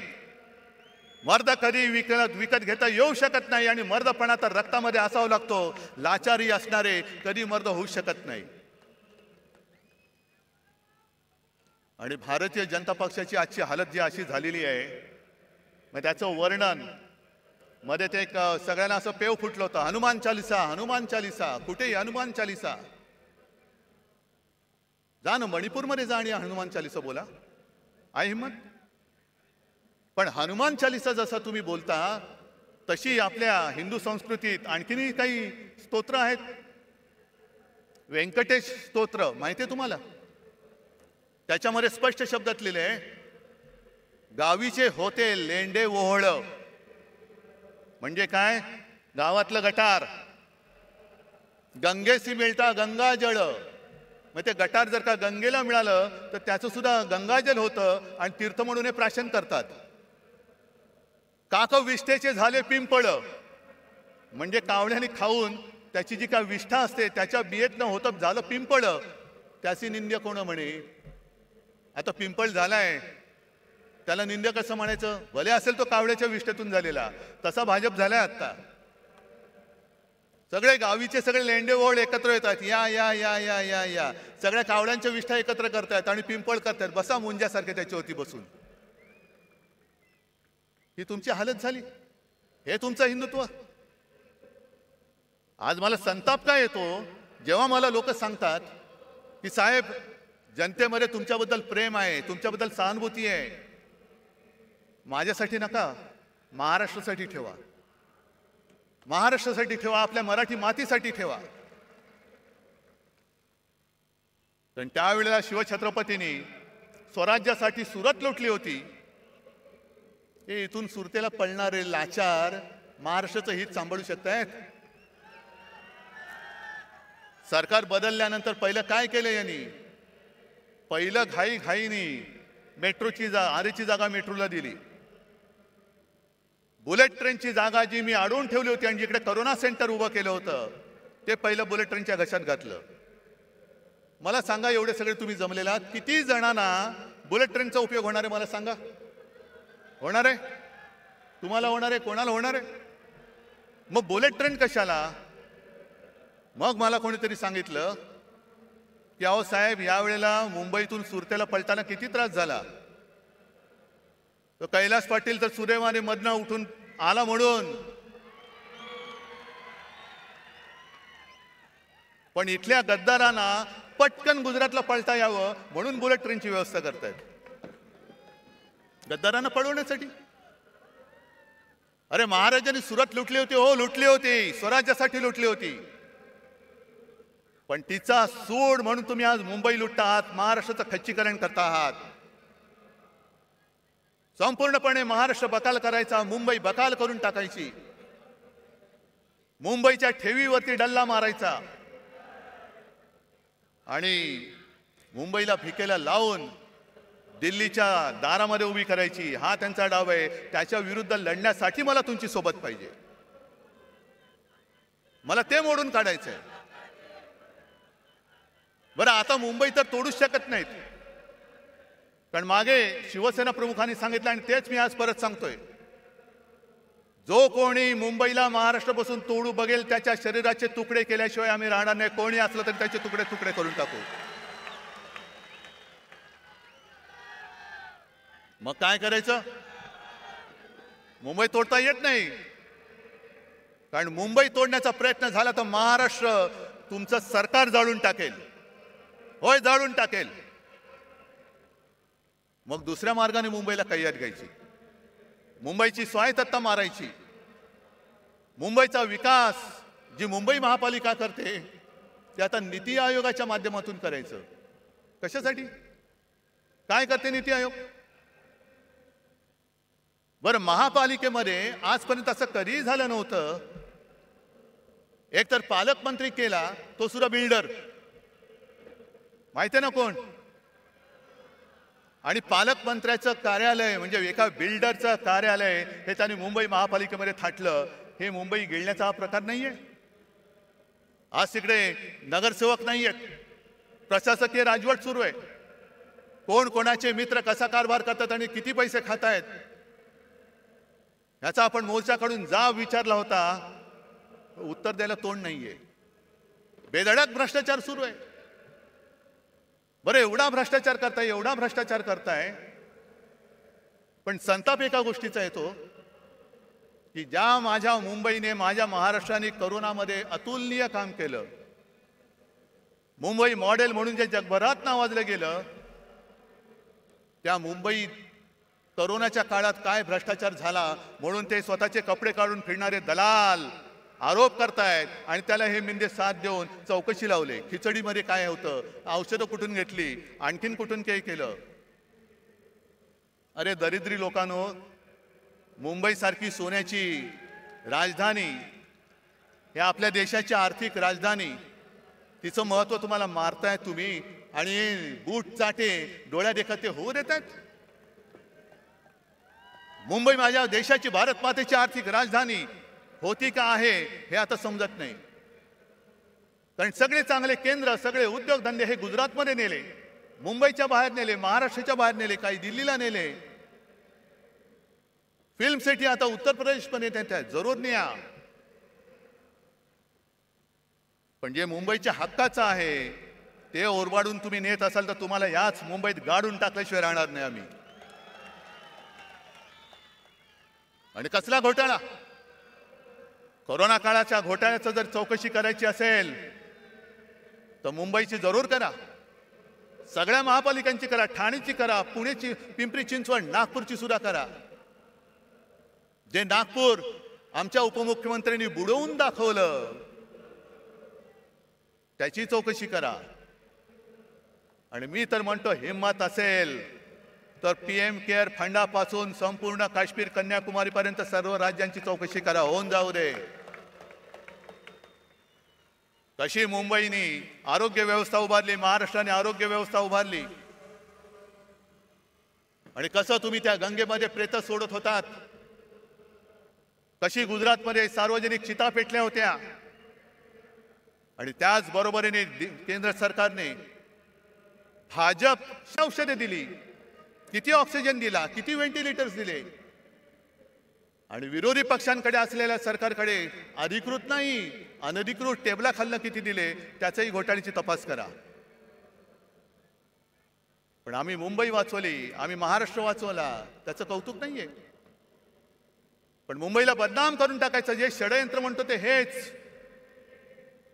मर्द कधी विकत घेता येऊ शकत नाही. आणि मर्दपणा तर रक्तामध्ये असावा लागतो. लाचारी असणारे कधी मर्द होऊ शकत नाही. आणि भारतीय जनता पक्षाची आजची हालत जी अशी झालेली आहे, मग त्याचं वर्णन मध्ये ते एक सगळ्यांना असं पेव फुटलं होतं, हनुमान चालिसा. कुठेही हनुमान चालिसा. जा ना मणिपूरमध्ये जा आणि हनुमान चालिसा बोला, आहे हिम्मत. पण हनुमान चालिसा जसा तुम्ही बोलता, तशी आपल्या हिंदू संस्कृतीत आणखीनही काही स्तोत्र आहेत. व्यंकटेश स्तोत्र माहिती आहे तुम्हाला? त्याच्यामध्ये स्पष्ट शब्दात लिहिले, गावीचे होते लेंडे ओहळ. म्हणजे काय? गावातलं गटार. गंगेसी मिळता गंगाजळ. मग ते गटार जर का गंगेला मिळालं तर त्याचं सुद्धा गंगाजल होतं आणि तीर्थ म्हणून हे प्राशन करतात. काक विष्ठेचे झाले पिंपळ. म्हणजे कावळ्याने खाऊन त्याची जी काय विष्ठा असते त्याच्या बियेतनं होतं झालं पिंपळ. त्याची निंद्य कोण म्हणे? आता पिंपळ झालाय, त्याला निंद्य कसं म्हणायचं? भले असेल तो कावळ्याच्या विष्ठेतून झालेला. तसा भाजप झालाय आता. सगळे गावीचे सगळे लेंडे ओळ एकत्र येतात. या या या या या या सगळ्या कावळ्यांच्या विष्ठा एकत्र करतायत आणि पिंपळ करतायत. बसा मुंजासारखे त्याच्यावरती बसून. ही तुमची हालत झाली. हे तुमचं हिंदुत्व. आज मला संताप काय येतो जेव्हा मला लोक सांगतात की साहेब, जनतेमध्ये तुमच्याबद्दल प्रेम आहे, तुमच्याबद्दल सहानुभूती आहे. माझ्यासाठी नका, महाराष्ट्रासाठी ठेवा. महाराष्ट्रासाठी ठेवा, आपल्या मराठी मातीसाठी ठेवा. पण त्यावेळेला शिवछत्रपतींनी स्वराज्यासाठी सुरत लुटली होती. हे इथून सुरतेला पळणारे लाचार महाराष्ट्राचं हित सांभाळू शकतायत? सरकार बदलल्यानंतर पहिलं काय केलं यांनी? पहिलं घाईनी मेट्रोची आरेची जागा मेट्रोला दिली. बुलेट ट्रेनची जागा जी मी अडवून ठेवली होती आणि जिकडे करोना सेंटर उभं केलं होतं ते पहिलं बुलेट ट्रेनच्या घशात घातलं. मला सांगा, एवढे सगळे तुम्ही जमलेला आहात, किती जणांना बुलेट ट्रेनचा उपयोग होणार आहे? मला सांगा. होणार आहे? तुम्हाला होणार आहे? कोणाला होणार आहे? मग बुलेट ट्रेन कशाला? मग मला कोणीतरी सांगितलं की अहो साहेब, यावेळेला मुंबईतून सुरतेला पळताना किती त्रास झाला. तो कैलास पाटील तर सुदैवाने मधनं उठून आला म्हणून. पण इथल्या गद्दारांना पटकन गुजरातला पळता यावं म्हणून बुलेट ट्रेनची व्यवस्था करतायत. गद्दारांना पळवण्यासाठी. अरे महाराजांनी सुरत लुटली होती, हो लुटली होती, स्वराज्यासाठी लुटली होती. पण तिचा सूड म्हणून तुम्ही आज मुंबई लुटता आहात, महाराष्ट्राचं खच्चीकरण करता आहात. संपूर्णपणे महाराष्ट्र बकाल करायचा, मुंबई बकाल करून टाकायची, मुंबईच्या ठेवीवरती डल्ला मारायचा आणि मुंबईला भिकेला लावून दिल्लीच्या दारामध्ये उभी करायची. हा त्यांचा डाव आहे. त्याच्या विरुद्ध लढण्यासाठी मला तुमची सोबत पाहिजे. मला ते मोडून काढायचंय. बरं, आता मुंबई तर तोडूच शकत नाहीत, कारण मागे शिवसेना प्रमुखांनी सांगितलं आणि तेच मी आज परत सांगतोय, जो कोणी मुंबईला महाराष्ट्रापासून तोडू बघेल त्याच्या शरीराचे तुकडे केल्याशिवाय आम्ही राहणार नाही. कोणी असलं तरी त्याचे तुकडे तुकडे करून टाकू. मग काय करायचं? मुंबई तोडता येत नाही, कारण मुंबई तोडण्याचा प्रयत्न झाला तर महाराष्ट्र तुमचं सरकार जाळून टाकेल. होय, जाळून टाकेल. मग दुसऱ्या मार्गाने मुंबईला कैयात घ्यायची, मुंबईची स्वायत्तता मारायची. मुंबईचा विकास जी मुंबई महापालिका करते ते आता नीती आयोगाच्या माध्यमातून करायचं. कशासाठी? काय करते नीती आयोग? बरं, महापालिकेमध्ये आजपर्यंत असं कधीही झालं नव्हतं. एक तर पालकमंत्री केला, तो सुद्धा बिल्डर, माहिती आहे ना कोण? आणि पालकमंत्र्याचं कार्यालय म्हणजे एका बिल्डरचं कार्यालय हे त्यांनी मुंबई महापालिकेमध्ये थाटलं. हे मुंबई गिळण्याचा हा प्रकार नाहीये. आज तिकडे नगरसेवक नाहीयेत, प्रशासकीय राजवट सुरू आहे. कोण कोणाचे मित्र कसा कारभार करतात आणि किती पैसे खातायत याचा आपण मोर्चाकडून जाब विचारला होता, उत्तर द्यायला तोंड नाहीये. बेधडक भ्रष्टाचार सुरू आहे. बरं, एवढा भ्रष्टाचार करताय, एवढा भ्रष्टाचार करताय, पण संताप एका गोष्टीचा येतो की ज्या माझ्या मुंबईने, माझ्या महाराष्ट्राने करोनामध्ये अतुलनीय काम केलं, मुंबई मॉडेल म्हणून जे जगभरात नावाजलं गेलं, त्या मुंबईत करोनाच्या काळात काय भ्रष्टाचार झाला म्हणून ते स्वतःचे कपडे काढून फिरणारे दलाल आरोप करतायत आणि त्याला हे मिंदे साथ देऊन चौकशी लावले. खिचडीमध्ये काय होतं, औषधं कुठून घेतली, आणखीन कुठून काही केलं. अरे दरिद्री लोकांनो, मुंबईसारखी सोन्याची राजधानी, हे आपल्या देशाची आर्थिक राजधानी, तिचं महत्त्व तुम्हाला मारताय तुम्ही आणि बूट चाटे डोळ्या देखत ते होऊ देतात. मुंबई माझ्या देशाची, भारत मातेची आर्थिक राजधानी होती का आहे हे आता समजत नाही. कारण सगळे चांगले केंद्र, सगळे उद्योगधंदे हे गुजरातमध्ये नेले, मुंबईच्या बाहेर नेले, महाराष्ट्राच्या बाहेर नेले, काही दिल्लीला नेले. फिल्म सिटी आता उत्तर प्रदेशमध्ये येत आहे, जरूर न्या. पण जे मुंबईच्या हक्काचं आहे ते ओरबाडून तुम्ही नेत असाल तर तुम्हाला याच मुंबईत गाडून टाकल्याशिवाय राहणार नाही आम्ही. आणि कसला घोटाळा? कोरोना काळाच्या घोटाळ्याचं जर चौकशी करायची असेल तर मुंबईची जरूर करा, सगळ्या महापालिकांची करा, ठाणेची करा, पुणेची, पिंपरी चिंचवड, नागपूरची सुद्धा करा. जे नागपूर आमच्या उपमुख्यमंत्र्यांनी बुडवून दाखवलं त्याची चौकशी करा. आणि मी तर म्हणतो, हिम्मत असेल तर पीएम केअर फंडापासून संपूर्ण काश्मीर, कन्याकुमारीपर्यंत सर्व राज्यांची चौकशी करा, होऊन जाऊ दे. कशी मुंबईने आरोग्य व्यवस्था उभारली, महाराष्ट्राने आरोग्य व्यवस्था उभारली, आणि कसं तुम्ही त्या गंगेमध्ये प्रेत सोडत होतात, कशी गुजरातमध्ये सार्वजनिक चिता पेटल्या होत्या. आणि त्याच बरोबरीने केंद्र सरकारने भाजप औषधे दिली, किती ऑक्सिजन दिला, किती व्हेंटिलेटर्स दिले. आणि विरोधी पक्षांकडे असलेल्या सरकारकडे अधिकृत नाही, अनधिकृत टेबलाखालनं किती दिले त्याचाही घोटाळ्याची तपास करा. पण आम्ही मुंबई वाचवली, आम्ही महाराष्ट्र वाचवला, त्याचं कौतुक नाहीये. पण मुंबईला बदनाम करून टाकायचं जे षडयंत्र म्हणतो ते हेच,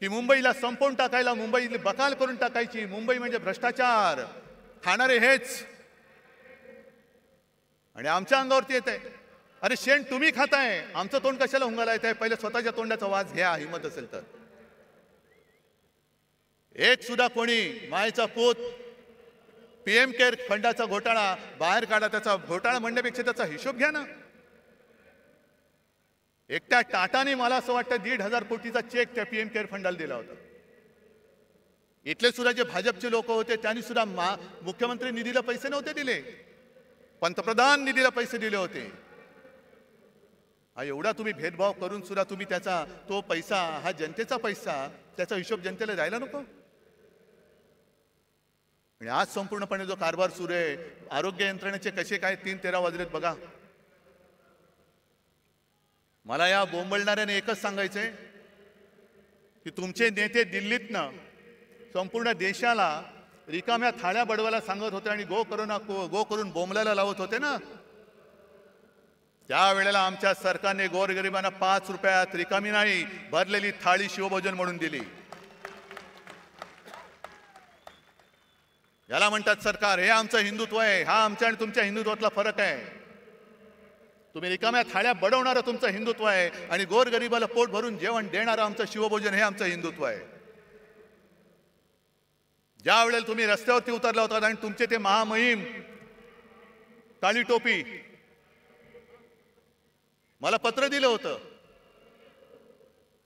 की मुंबईला संपवून टाकायला, मुंबईला बकाल करून टाकायची, मुंबई म्हणजे भ्रष्टाचार खाणारे हेच. आणि आमच्या अंगावरती येत आहे. अरे शेण तुम्ही खाताय, आमचं तोंड कशाला हुंगाला येत आहे? पहिले स्वतःच्या तोंडाचा वास घ्या, हिंमत असेल तर. एक सुद्धा कोणी मायेचा पूत PM केअर फंडाचा घोटाळा बाहेर काढा. त्याचा घोटाळा म्हणण्यापेक्षा त्याचा हिशोब घ्या ना. एकट्या टाटाने मला असं वाटतं 1,500 कोटीचा चेक त्या PM केअर फंडाला दिला होता. इथले सुद्धा जे भाजपचे लोक होते त्यांनी सुद्धा मुख्यमंत्री निधीला पैसे नव्हते दिले, पंतप्रधान निधीला पैसे दिले होते. हा एवढा तुम्ही भेदभाव करून सुद्धा तुम्ही त्याचा तो पैसा हा जनतेचा पैसा त्याचा हिशोब जनतेला द्यायला नको. आणि आज संपूर्णपणे जो कारभार सुरू आहे आरोग्य यंत्रणेचे कसे काय 3-13 वाजलेत बघा. मला या बोंबलणाऱ्याने एकच सांगायचंय की तुमचे नेते दिल्लीतनं संपूर्ण देशाला रिकाम्या थाळ्या बडवायला सांगत होते आणि गो करून बोंबलायला लावत होते ना. त्यावेळेला आमच्या सरकारने गोरगरिबांना 5 रुपयात रिकामी नाही भरलेली थाळी शिवभोजन म्हणून दिली. याला म्हणतात सरकार. हे आमचं हिंदुत्व आहे. हा आमच्या आणि तुमच्या हिंदुत्वातला फरक आहे. तुम्ही रिकाम्या थाळ्या बडवणारं तुमचं हिंदुत्व आहे आणि गोरगरिबाला पोट भरून जेवण देणारं आमचं शिवभोजन हे आमचं हिंदुत्व आहे. ज्या वेळेला तुम्ही रस्त्यावरती उतरला होता आणि तुमचे ते महामहिम काळी टोपी मला पत्र दिलं होतं,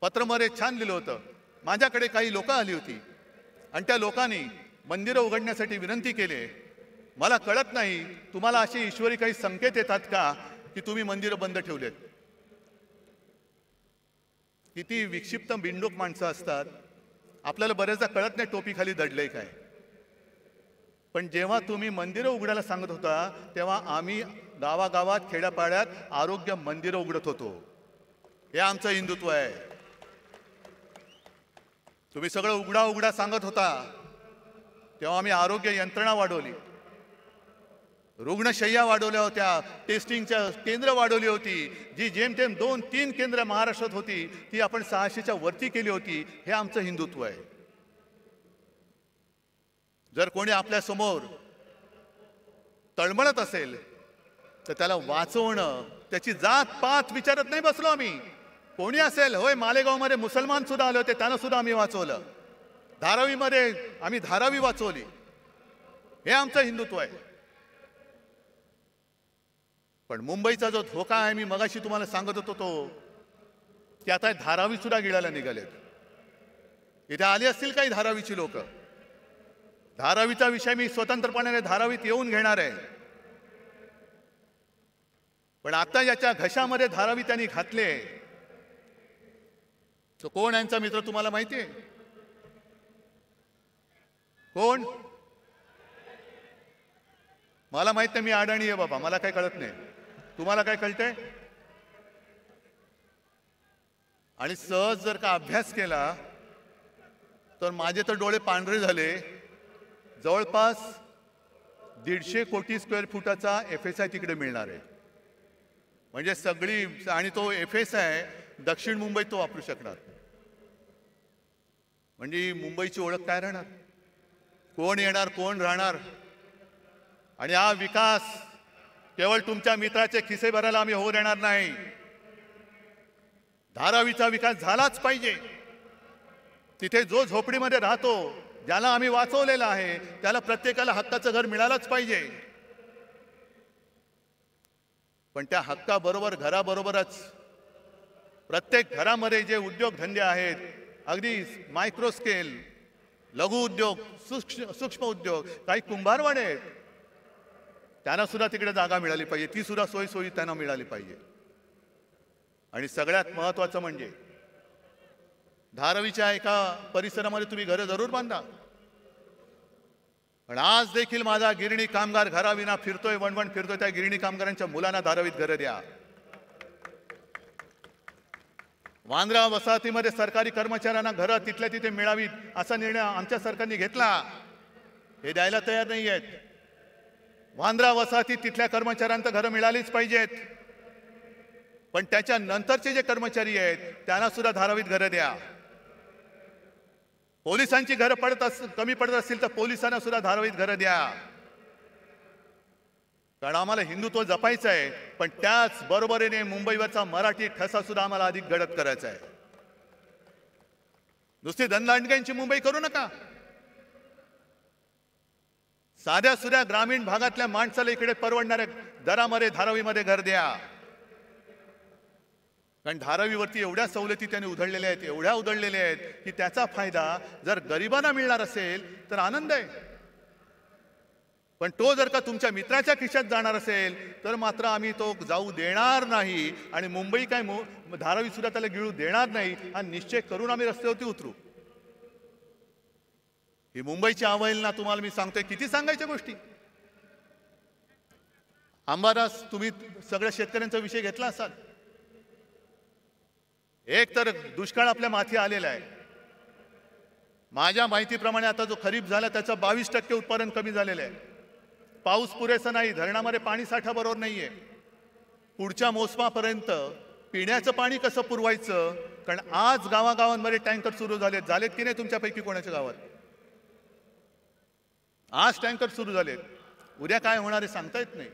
पत्रमध्ये छान लिहिलं होतं. माझ्याकडे काही लोक आली होती आणि त्या लोकांनी मंदिरं उघडण्यासाठी विनंती केली. मला कळत नाही तुम्हाला असे ईश्वरी काही संकेत येतात का की तुम्ही मंदिरं बंद ठेवलेत. किती विक्षिप्त बिंडूक माणसं असतात. आपल्याला बऱ्याचदा कळत नाही टोपी खाली दडलंय काय. पण जेव्हा तुम्ही मंदिरं उघडायला सांगत होता तेव्हा आम्ही गावागावात खेड्यापाड्यात आरोग्य मंदिरं उघडत होतो. हे आमचं हिंदुत्व आहे. तुम्ही सगळं उघडा सांगत होता तेव्हा आम्ही आरोग्य यंत्रणा वाढवली, रुग्णशय्या वाढवल्या होत्या, टेस्टिंगच्या केंद्र वाढवली होती. जी जेमतेम 2-3 केंद्र महाराष्ट्रात होती ती आपण 600च्या वरती केली होती. हे आमचं हिंदुत्व आहे. जर कोणी आपल्या समोर तळमळत असेल तर त्याला वाचवणं, त्याची जात पात विचारत नाही बसलो आम्ही. कोणी असेल, होय मालेगावमध्ये मुसलमान सुद्धा आले होते, त्यांना सुद्धा आम्ही वाचवलं. धारावीमध्ये आम्ही धारावी वाचवली. हे आमचं हिंदुत्व आहे. पण मुंबईचा जो धोका आहे मी मगाशी तुम्हाला सांगत होतो तो की आता धारावी सुद्धा गिळायला निघालेत. इथे आली असतील काही धारावीची लोक. धारावीचा विषय मी स्वतंत्रपणे धारावीत येऊन घेणार आहे. पण आता याच्या घशामध्ये धारावी त्यांनी घातले तो कोण यांचा मित्र तुम्हाला माहिती आहे? कोण? मला माहित नाही. मी अडाणी आहे बाबा, मला काय कळत नाही. तुम्हाला काय कळतंय? आणि सहज जर का अभ्यास केला तर माझे तर डोळे पांढरे झाले. जवळपास 150 कोटी स्क्वेअर फुटाचा FSI तिकडे मिळणार आहे. म्हणजे सगळी, आणि तो FSI दक्षिण मुंबईत तो वापरू शकणार. म्हणजे मुंबईची ओळख काय राहणार? कोण येणार, कोण राहणार? आणि हा विकास केवळ तुमच्या मित्राचे खिसे भरायला आम्ही होऊ देणार नाही. धारावीचा विकास झालाच पाहिजे. तिथे जो झोपडीमध्ये राहतो, ज्याला आम्ही वाचवलेलं आहे, त्याला प्रत्येकाला हक्काचं घर मिळालंच पाहिजे. पण त्या हक्काबरोबर घराबरोबरच प्रत्येक घरामध्ये जे उद्योगधंदे आहेत, अगदी मायक्रो स्केल, लघु उद्योग, सूक्ष्म उद्योग, काही कुंभारवाडे आहेत, त्यांना सुद्धा तिकडे जागा मिळाली पाहिजे. ती सुद्धा सोयी त्यांना मिळाली पाहिजे. आणि सगळ्यात महत्त्वाचं म्हणजे धारावीच्या एका परिसरामध्ये तुम्ही घरं जरूर बांधा. पण आज देखील माझा गिरणी कामगार घराविना फिरतोय, वणवण फिरतोय. त्या गिरणी कामगारांच्या मुलांना धारावीत घरं द्या. वांद्रा वसाहतीमध्ये सरकारी कर्मचाऱ्यांना घरं तिथल्या तिथे मिळावीत असा निर्णय आमच्या सरकारने घेतला. हे द्यायला तयार नाही आहेत. वांद्रा वसाहतीत तिथल्या कर्मचाऱ्यांना घरं मिळालीच पाहिजेत. पण त्याच्या नंतरचे जे कर्मचारी आहेत त्यांना सुद्धा धारावीत घरं द्या. पोलिसांची घरं कमी पडत असतील तर पोलिसांना सुद्धा धारावीत घरं द्या. कारण आम्हाला हिंदुत्व जपायचं आहे, पण त्याच बरोबरीने मुंबईवरचा मराठी ठसा सुद्धा आम्हाला अधिक गडद करायचा आहे. नुसती धनदांडग्यांची मुंबई करू नका. साध्या सुध्या ग्रामीण भागातल्या माणसाला इकडे परवडणाऱ्या दरामध्ये धारावीमध्ये घर द्या. कारण धारावीवरती एवढ्या सवलती त्यांनी उधळलेल्या आहेत, एवढ्या उधळलेल्या आहेत की त्याचा फायदा जर गरिबांना मिळणार असेल तर आनंद आहे. पण तो जर का तुमच्या मित्राच्या खिशात जाणार असेल तर मात्र आम्ही तो जाऊ देणार नाही. आणि मुंबई काय धारावी सुद्धा त्याला गिळू देणार नाही हा निश्चय करून आम्ही रस्त्यावरती उतरू. ही मुंबईची अवहेलना तुम्हाला मी सांगतोय. किती सांगायच्या गोष्टी. अंबादास, तुम्ही सगळ्या शेतकऱ्यांचा विषय घेतला असाल. एक तर दुष्काळ आपल्या माथी आलेला आहे. माझ्या माहितीप्रमाणे आता जो खरीप झाला त्याचं 22% उत्पादन कमी झालेलं आहे. पाऊस पुरेसा नाही, धरणामध्ये पाणी साठा बरोबर नाहीये. पुढच्या मोसमापर्यंत पिण्याचं पाणी कसं पुरवायचं. कारण आज गावागावांमध्ये टँकर सुरू झालेत की नाही तुमच्यापैकी कोणाच्या गावात. आज टँकर सुरू झालेत, उद्या काय होणार आहे सांगता येत नाही.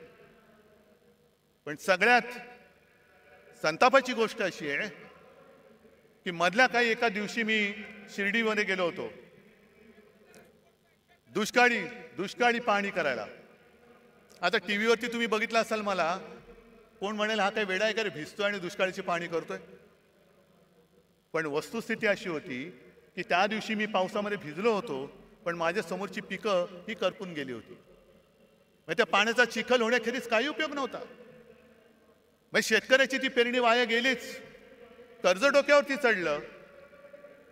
पण सगळ्यात संतापाची गोष्ट अशी आहे की मधल्या काही एका दिवशी मी शिर्डीमध्ये गेलो होतो दुष्काळी पाहणी करायला. आता टीव्हीवरती तुम्ही बघितलं असाल, मला कोण म्हणेल हा काय वेडा आहे का रे, भिजतोय आणि दुष्काळाची पाहणी करतोय. पण वस्तुस्थिती अशी होती की त्या दिवशी मी पावसामध्ये भिजलो होतो पण माझ्या समोरची पिकं ही करपून गेली होती. मग त्या पाण्याचा चिखल होण्याखेरीज काही उपयोग नव्हता. मग शेतकऱ्याची ती पेरणी वाया गेलीच. कर्ज डोक्यावरती चढलं.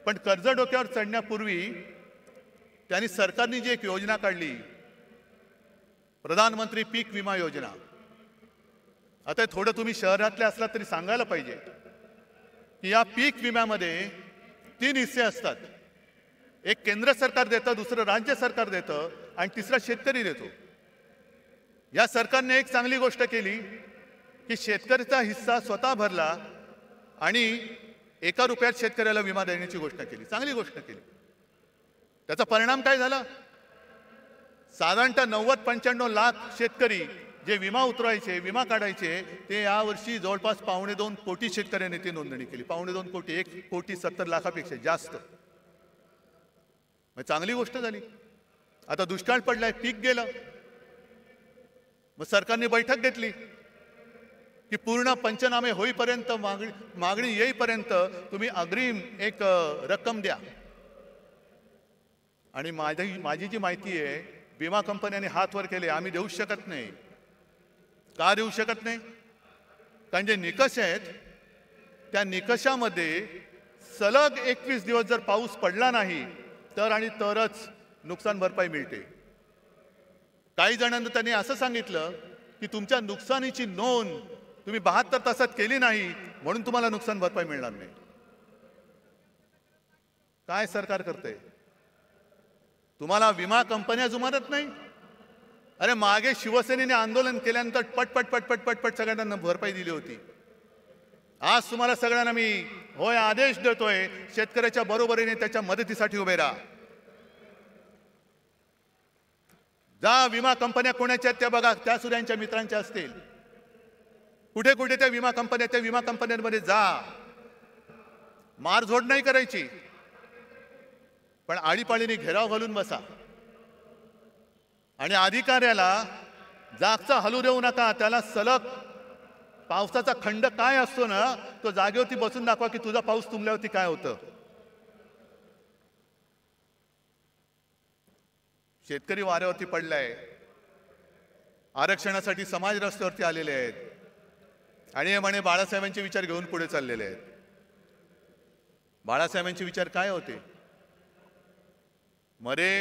पण कर्ज डोक्यावर चढण्यापूर्वी त्यांनी सरकारने जी एक योजना काढली, प्रधानमंत्री पीक विमा योजना. आता थोडं तुम्ही शहरातले असला तरी सांगायला पाहिजे की या पीक विम्यामध्ये 3 हिस्से असतात. एक केंद्र सरकार देतं, दुसरं राज्य सरकार देतं आणि तिसरा शेतकरी देतो. या सरकारने एक चांगली गोष्ट केली की शेतकऱ्याचा हिस्सा स्वतः भरला आणि 1 रुपयात शेतकऱ्याला विमा देण्याची घोषणा केली. चांगली गोष्ट केली. त्याचा परिणाम काय झाला. साधारणतः 90-95 लाख शेतकरी जे विमा उतरवायचे, विमा काढायचे, ते यावर्षी जवळपास 2.25 कोटी शेतकऱ्यांनी ती नोंदणी केली. 2.25 कोटी, 1,70,00,000पेक्षा जास्त. मग चांगली गोष्ट झाली. आता दुष्काळ पडलाय, पीक गेलं. मग सरकारने बैठक घेतली की पूर्ण पंचनामे होईपर्यंत, मागणी येईपर्यंत तुम्ही अग्रिम एक रक्कम द्या. आणि माझी जी माहिती आहे, विमा कंपन्यांनी हात वर केले, आम्ही देऊ शकत नाही. का देऊ शकत नाही. कारण जे निकष आहेत त्या निकषामध्ये सलग 21 दिवस जर पाऊस पडला नाही तर आणि तरच नुकसान भरपाई मिळते. काही जणांना त्यांनी असं सांगितलं की तुमच्या नुकसानीची नोंद तुम्ही 72 तासात केली नाही म्हणून तुम्हाला नुकसान भरपाई मिळणार नाही. काय सरकार करते. तुम्हाला विमा कंपन्या जुमानत नाही. अरे मागे शिवसेनेने आंदोलन केल्यानंतर पटपट सगळ्यांना भरपाई दिली होती. आज तुम्हाला सगळ्यांना मी होय आदेश देतोय, शेतकऱ्याच्या बरोबरीने त्याच्या मदतीसाठी उभे राहा. जा विमा कंपन्या कोणाच्या त्या बघा, त्या सूर्यांच्या मित्रांच्या असतील. कुठे कुठे त्या विमा कंपन्यांमध्ये जा. मारझोड नाही करायची, पण आळीपाळीने घेराव घालून बसा. आणि अधिकाऱ्याला जागचा हलू देऊ नका. त्याला सलग पावसाचा खंड काय असतो ना, तो जागेवरती बसून दाखवा की तुझा पाऊस तुंबल्यावरती काय होतं. शेतकरी वाऱ्यावरती पडलाय. आरक्षणासाठी समाज रस्त्यावरती आलेले आहेत आणि हे म्हणे बाळासाहेबांचे विचार घेऊन पुढे चाललेले आहेत. बाळासाहेबांचे विचार काय होते. मरे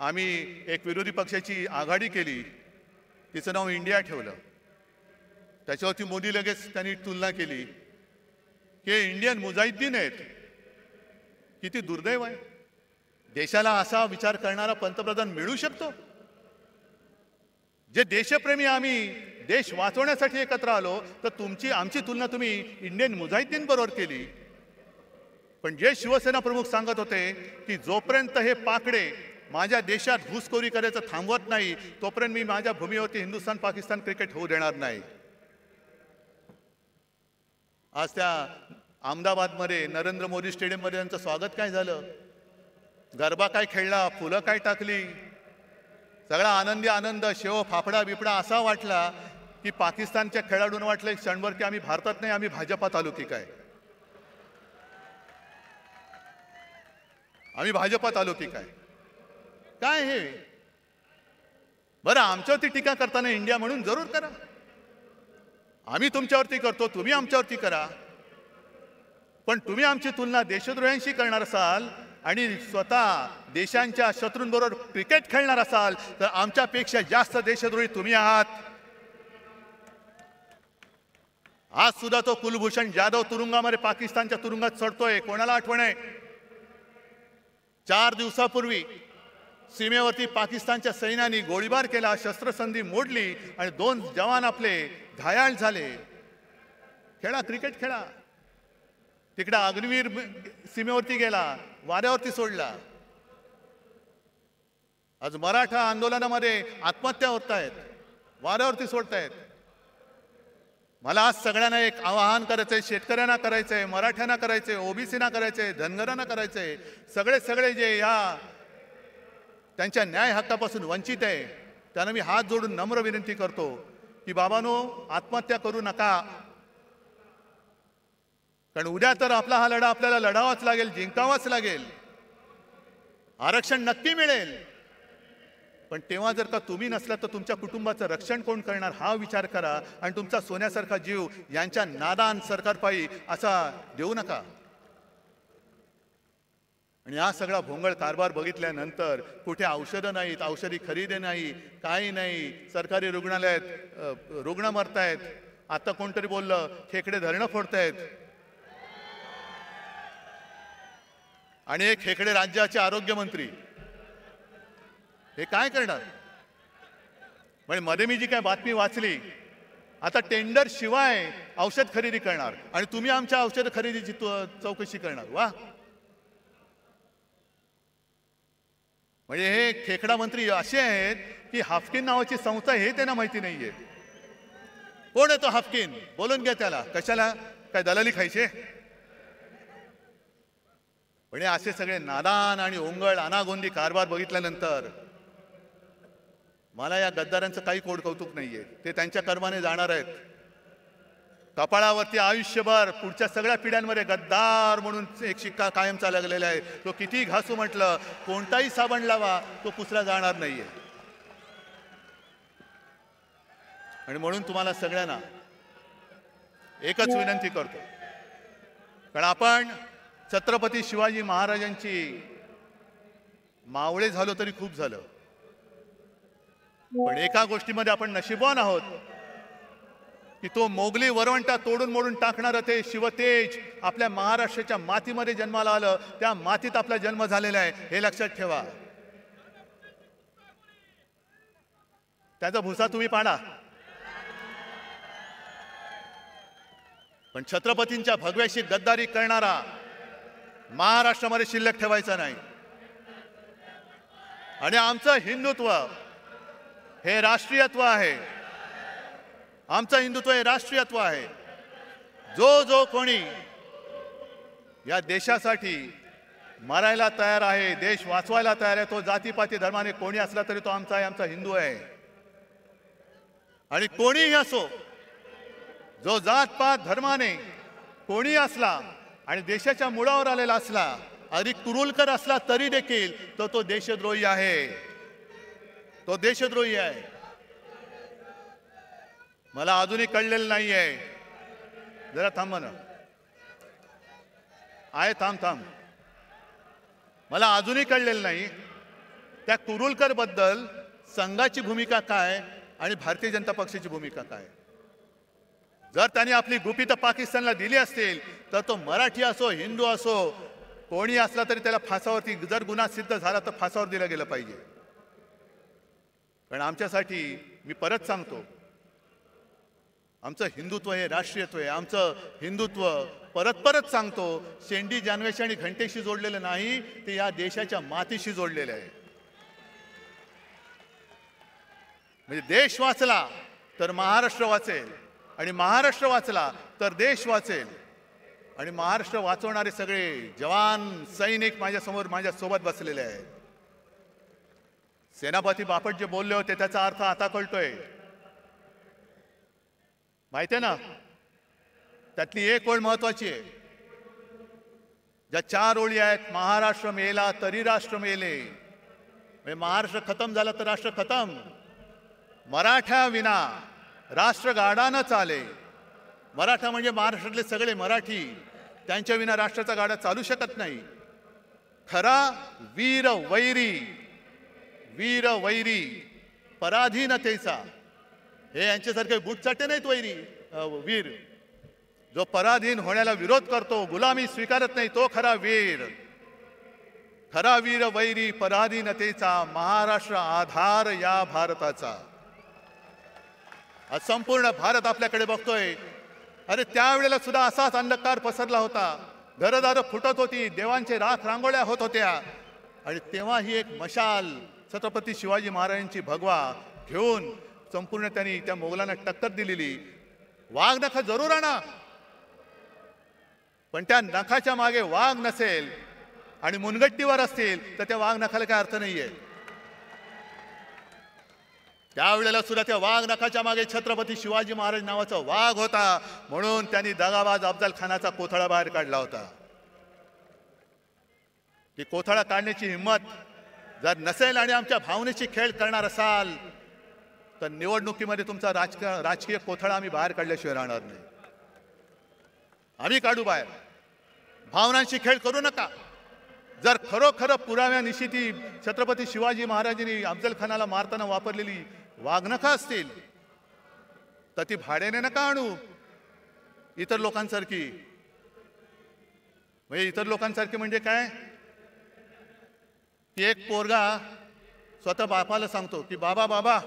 आम्ही एक विरोधी पक्षाची आघाडी केली, तिचं नाव इंडिया ठेवलं. त्याच्यावरती मोदी लगेच त्यांनी तुलना केली की इंडियन मुजाहिद्दीन आहेत. किती दुर्दैव आहे. देशाला असा विचार करणारा पंतप्रधान मिळू शकतो. जे देशप्रेमी आम्ही देश वाचवण्यासाठी एकत्र आलो, तर आमची तुलना तुम्ही इंडियन मुजाहिद्दीन बरोबर केली. पण जे शिवसेना प्रमुख सांगत होते की जोपर्यंत हे पाकडे माझ्या देशात घुसखोरी करायचं थांबवत नाही तोपर्यंत मी माझ्या भूमीवरती हिंदुस्थान पाकिस्तान क्रिकेट होऊ देणार नाही. आज त्या अहमदाबादमध्ये नरेंद्र मोदी स्टेडियममध्ये त्यांचं स्वागत काय झालं. गरबा काय खेळला, फुलं काय टाकली. सगळा आनंदी आनंद, शेव फाफडा बिपडा असा वाटला की पाकिस्तानच्या खेळाडूंना वाटलं एक क्षणभर की आम्ही भारतात नाही, आम्ही भाजपात आलो की काय, आम्ही भाजपात आलो की काय. काय हे? बरं, आमच्यावरती टीका करताना इंडिया म्हणून जरूर करा, आम्ही तुमच्यावरती करतो, तुम्ही आमच्यावरती करा. पण तुम्ही आमची तुलना देशद्रोह्यांशी करणार असाल आणि स्वतः देशांच्या शत्रूंबरोबर क्रिकेट खेळणार असाल तर आमच्यापेक्षा जास्त देशद्रोही तुम्ही आहात. आज सुद्धा तो कुलभूषण जाधव तुरुंगामध्ये पाकिस्तानच्या तुरुंगात चढतोय. कोणाला आठवण आहे? 4 दिवसापूर्वी सीमेवरती पाकिस्तानच्या सैन्याने गोळीबार केला, शस्त्रसंधी मोडली आणि 2 जवान आपले घायाळ झाले. खेळा, क्रिकेट खेळा. तिकडे अग्निवीर सीमेवरती गेला, वाऱ्यावरती सोडला. आज मराठा आंदोलनामध्ये आत्महत्या होत आहेत, वाऱ्यावरती सोडतायत. मला आज सगळ्यांना एक आवाहन करायचंय, शेतकऱ्यांना करायचंय, मराठ्यांना करायचंय, ओबीसीना करायचंय, धनगरांना करायचंय, सगळे जे या त्यांच्या न्याय हक्कापासून वंचित आहे त्यांना मी हात जोडून नम्र विनंती करतो की बाबांनो, आत्महत्या करू नका. कारण उद्या तर आपला हा लढा आपल्याला लढावाच लागेल, जिंकावाच लागेल. आरक्षण नक्की मिळेल, पण तेव्हा जर का तुम्ही नसला तर तुमच्या कुटुंबाचं रक्षण कोण करणार हा विचार करा. आणि तुमचा सोन्यासारखा जीव यांच्या नादान सरकारपायी असा देऊ नका. आणि हा सगळा भोंगळ कारभार बघितल्यानंतर कुठे औषधं नाहीत, औषधी खरेदी नाही, काही नाही. सरकारी रुग्णालयात रुग्ण मरतायत. आता कोणतरी बोललं खेकडे धरणं फोडतायत. आणि एक खेकडे राज्याचे आरोग्यमंत्री हे काय करणार? म्हणजे मध्ये मी जी काय बातमी वाचली, आता टेंडर शिवाय औषध खरेदी करणार आणि तुम्ही आमच्या औषध खरेदीची चौकशी करणार. वा, म्हणजे हे खेकडा मंत्री असे आहेत की हाफकिन नावाची संस्था हे त्यांना माहिती नाहीये. कोण आहे तो हाफकिन? बोलून घ्या त्याला. कशाला? काय दलाली खायचे? म्हणजे असे सगळे नादान आणि ओंगळ अनागोंदी कारभार बघितल्यानंतर मला या गद्दारांचं काही कोड कौतुक नाहीये. ते त्यांच्या कर्माने जाणार आहेत. कपाळावरती आयुष्यभर पुढच्या सगळ्या पिढ्यांमध्ये गद्दार म्हणून एक शिक्का कायमचा लागलेला आहे. तो किती घासू म्हटलं, कोणताही साबण लावा, तो पुसला जाणार नाहीये. आणि म्हणून तुम्हाला सगळ्यांना एकच विनंती करतो, कारण आपण छत्रपती शिवाजी महाराजांची मावळे झालो तरी खूप झालं. पण एका गोष्टीमध्ये आपण नशीबवान आहोत की तो मोगली वरवंटा तोडून मोडून टाकणारं ते शिवतेज आपल्या महाराष्ट्राच्या मातीमध्ये जन्माला आलं. त्या मातीत आपला जन्म झालेला आहे, हे लक्षात ठेवा. त्याचा भुसा तुम्ही पाडा, पण छत्रपतींच्या भगव्याशी गद्दारी करणारा महाराष्ट्रामध्ये शिल्लक ठेवायचा नाही. आणि आमचं हिंदुत्व हे राष्ट्रीयत्व आहे. आमचं हिंदुत्व हे राष्ट्रीयत्व आहे. जो कोणी या देशासाठी मरायला तयार आहे, देश वाचवायला तयार आहे, तो जातीपाती धर्माने कोणी असला तरी तो आमचा आहे, आमचा हिंदू आहे. आणि कोणीही असो, जो जातपात धर्माने कोणी असला आणि देशाच्या मुळावर आलेला असला, अधिक कुरुलकर असला तरी देखील तो देशद्रोही आहे. तो देशद्रोही आहे. मला अजूनही कळलेलं नाही आहे. जरा थांबा ना. आहे, थांब. मला अजूनही कळलेलं नाही त्या कुरुलकर बद्दल संघाची भूमिका काय आणि भारतीय जनता पक्षाची भूमिका काय. जर त्यांनी आपली गुपितं पाकिस्तानला दिली असतील तर तो मराठी असो, हिंदू असो, कोणी असला तरी त्याला फासावरती, जर गुन्हा सिद्ध झाला तर फासावर दिलं गेलं पाहिजे. कारण आमच्यासाठी, मी परत सांगतो, आमचं हिंदुत्व हे राष्ट्रीयत्व आहे. आमचं हिंदुत्व परत सांगतो, शेंडी, जानवेशी आणि घंटेशी जोडलेलं नाही, ते या देशाच्या मातीशी जोडलेलं आहे. म्हणजे देश वाचला तर महाराष्ट्र वाचेल, आणि महाराष्ट्र वाचला तर देश वाचेल. आणि महाराष्ट्र वाचवणारे सगळे जवान, सैनिक माझ्यासमोर, माझ्यासोबत बसलेले आहेत. सेनापती बापट जे बोलले होते त्याचा अर्थ आता कळतोय. माहिती आहे ना, त्यातली एक ओळ महत्वाची आहे. ज्या 4 ओळी आहेत, महाराष्ट्र मेला तरी राष्ट्र मेले, म्हणजे महाराष्ट्र खतम झाला तर राष्ट्र खतम. मराठा विना राष्ट्र गाडा न चाले. मराठा म्हणजे महाराष्ट्रातले सगळे मराठी, त्यांच्या विना राष्ट्राचा गाडा चालू शकत नाही. खरा वीर वैरी, वीर वैरी पराधीनतेचा, हे यांच्यासारखे बुटचाटे नाहीत वैरी वीर. जो पराधीन होण्याला विरोध करतो, गुलामी स्वीकारत नाही, तो खरा वीर. खरा वीर वैरी पराधीनतेचा, महाराष्ट्र आधार या भारताचा. आज संपूर्ण भारत आपल्याकडे बघतोय. अरे त्यावेळेला सुद्धा असाच अंधकार पसरला होता, घरदारं फुटत होती, देवांचे राख रांगोळ्या होत होत्या, आणि तेव्हा ही एक मशाल छत्रपती शिवाजी महाराजांची भगवा घेऊन संपूर्ण त्यांनी त्या मोगलांना टक्कर दिलेली. वाघ नख जरूर आणा, पण त्या नखाच्या मागे वाघ नसेल आणि मुनगट्टीवर असतील तर त्या वाघ नखाला काय अर्थ नाहीये. त्यावेळेला सुद्धा त्या वाघ नखाच्या मागे छत्रपती शिवाजी महाराज नावाचा वाघ होता, म्हणून त्यांनी दगाबाज अफजल खानाचा कोथळा बाहेर काढला होता. ती कोथळा काढण्याची हिंमत जर नसेल आणि आमच्या भावनेची खेळ करणार असाल तर निवडणुकीमध्ये तुमचा राजकीय कोथळा आम्ही बाहेर काढल्याशिवाय राहणार नाही. आम्ही काढू बाहेर. भावनांशी खेळ करू नका. जर खरोखर पुराव्यानिशी ती छत्रपती शिवाजी महाराजांनी अफजल खानाला मारताना वापरलेली वाघनखं असतील तर ती भाड्याने नका आणू इतर लोकांसारखी. म्हणजे इतर लोकांसारखी म्हणजे काय, की एक पोरगा स्वतः बापाला सांगतो की बाबा बाबा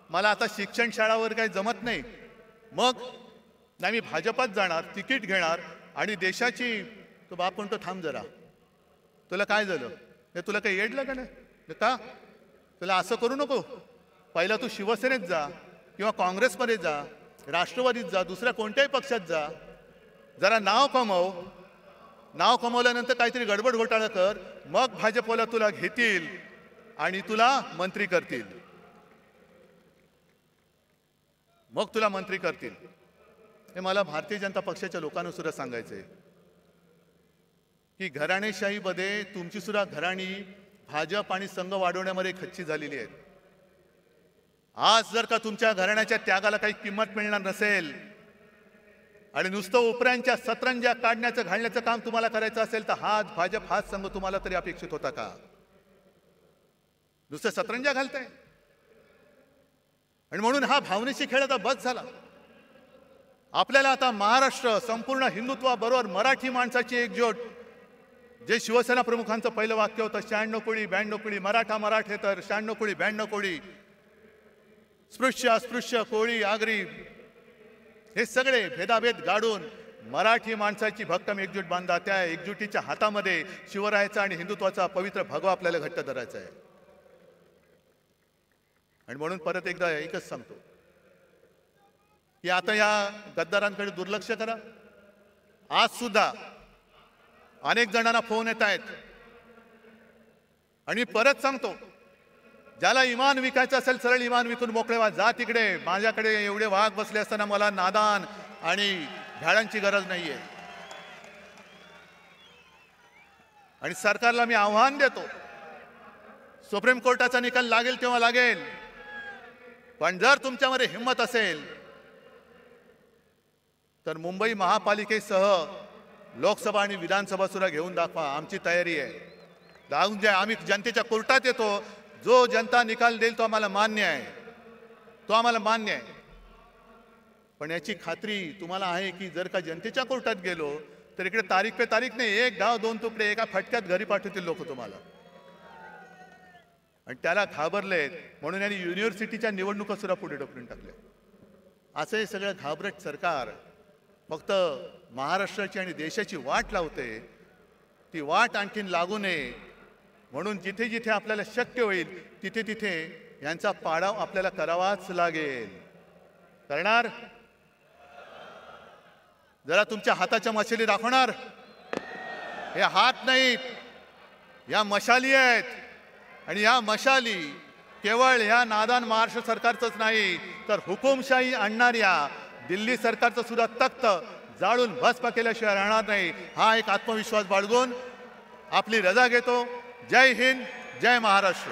मला आता शिक्षण शाळावर काही जमत नाही, मग नाही मी भाजपात जाणार, तिकीट घेणार आणि देशाची. तो बाप म्हणतो थांब जरा, तुला काय झालं, हे तुला काही येडलं का नाही का, तुला असं करू नको. पहिला तू शिवसेनेत जा किंवा काँग्रेसमध्ये जा, राष्ट्रवादीत जा, दुसऱ्या कोणत्याही पक्षात जा, जरा नाव कमव. नाव कमवल्यानंतर काहीतरी गडबड घोटाळा कर, मग भाजपला तुला घेतील आणि तुला मंत्री करतील. मग तुला मंत्री करतील. हे मला भारतीय जनता पक्षाच्या लोकांना सुद्धा सांगायचंय की घराणेशाहीमध्ये तुमची सुद्धा घराणी भाजप आणि संघ वाढवण्यामध्ये खच्ची झालेली आहेत. आज जर का तुमच्या घराण्याच्या त्यागाला काही किंमत मिळणार नसेल आणि नुसतं उपऱ्यांच्या सतरंज्या काढण्याचं घालण्याचं काम तुम्हाला करायचं असेल तर हाच भाजप हाच संघ तुम्हाला तरी अपेक्षित होता का. नुसतं सतरंज्या घालताय. आणि म्हणून हा भावनेशी खेळ आता बस झाला. आपल्याला आता महाराष्ट्र संपूर्ण हिंदुत्वाबरोबर मराठी माणसाची एकजूट, जे शिवसेना प्रमुखांचं पहिलं वाक्य होतं 96 कोळी 92 कोळी, मराठा मराठेतर 96 कोळी 92 कोळी, स्पृश्य अस्पृश्य कोळी आगरी, हे सगळे भेदाभेद गाडून मराठी माणसाची भक्कम एकजूट बांधा. त्या एकजुटीच्या हातामध्ये शिवरायाचा आणि हिंदुत्वाचा पवित्र भगवा आपल्याला घट्ट धरायचा आहे. आणि म्हणून परत एकदा एकच सांगतो की आता या गद्दारांकडे दुर्लक्ष करा. आज सुद्धा अनेक जणांना फोन येत आहेत आणि मी परत सांगतो, ज्याला इमान विकायचं असेल सरळ इमान विकून मोकळे व्हा. जा तिकडे, माझ्याकडे एवढे वाघ बसले असताना मला नादान आणि भ्याडांची गरज नाहीये. आणि सरकारला मी आव्हान देतो, सुप्रीम कोर्टाचा निकाल लागेल तेव्हा लागेल, पण जर तुमच्यामध्ये हिंमत असेल तर मुंबई महापालिकेसह लोकसभा आणि विधानसभा सुद्धा घेऊन दाखवा. आमची तयारी आहे. दाखवून द्या. आम्ही जनतेच्या कोर्टात येतो. जो जनता निकाल देईल तो आम्हाला मान्य आहे, तो आम्हाला मान्य आहे. पण याची खात्री तुम्हाला आहे की जर का जनतेच्या कोर्टात गेलो तर इकडे तारीख पे तारीख नाही, एक गाव दोन तुकडे एका फटक्यात घरी पाठवतील लोक तुम्हाला. आणि त्याला घाबरलेत म्हणून यांनी युनिव्हर्सिटीच्या निवडणुका सुद्धा पुढे ढकलून टाकल्या. असं हे सगळं घाबरट सरकार फक्त महाराष्ट्राची आणि देशाची वाट लावते. ती वाट आणखीन लागू नये म्हणून जिथे जिथे आपल्याला शक्य होईल तिथे तिथे यांचा पाडाव आपल्याला करावाच लागेल. करणार? जरा तुमच्या हाताच्या मशाली दाखवणार? हे हात नाहीत, या मशाली आहेत. आणि या मशाली केवळ ह्या नादान महाराष्ट्र सरकारचंच नाही तर हुकुमशाही आणणाऱ्या दिल्ली सरकारचं सुद्धा तख्त जाळून भस्म केल्याशिवाय राहणार नाही, हा एक आत्मविश्वास बाळगून आपली रजा घेतो. जय हिंद, जय महाराष्ट्र.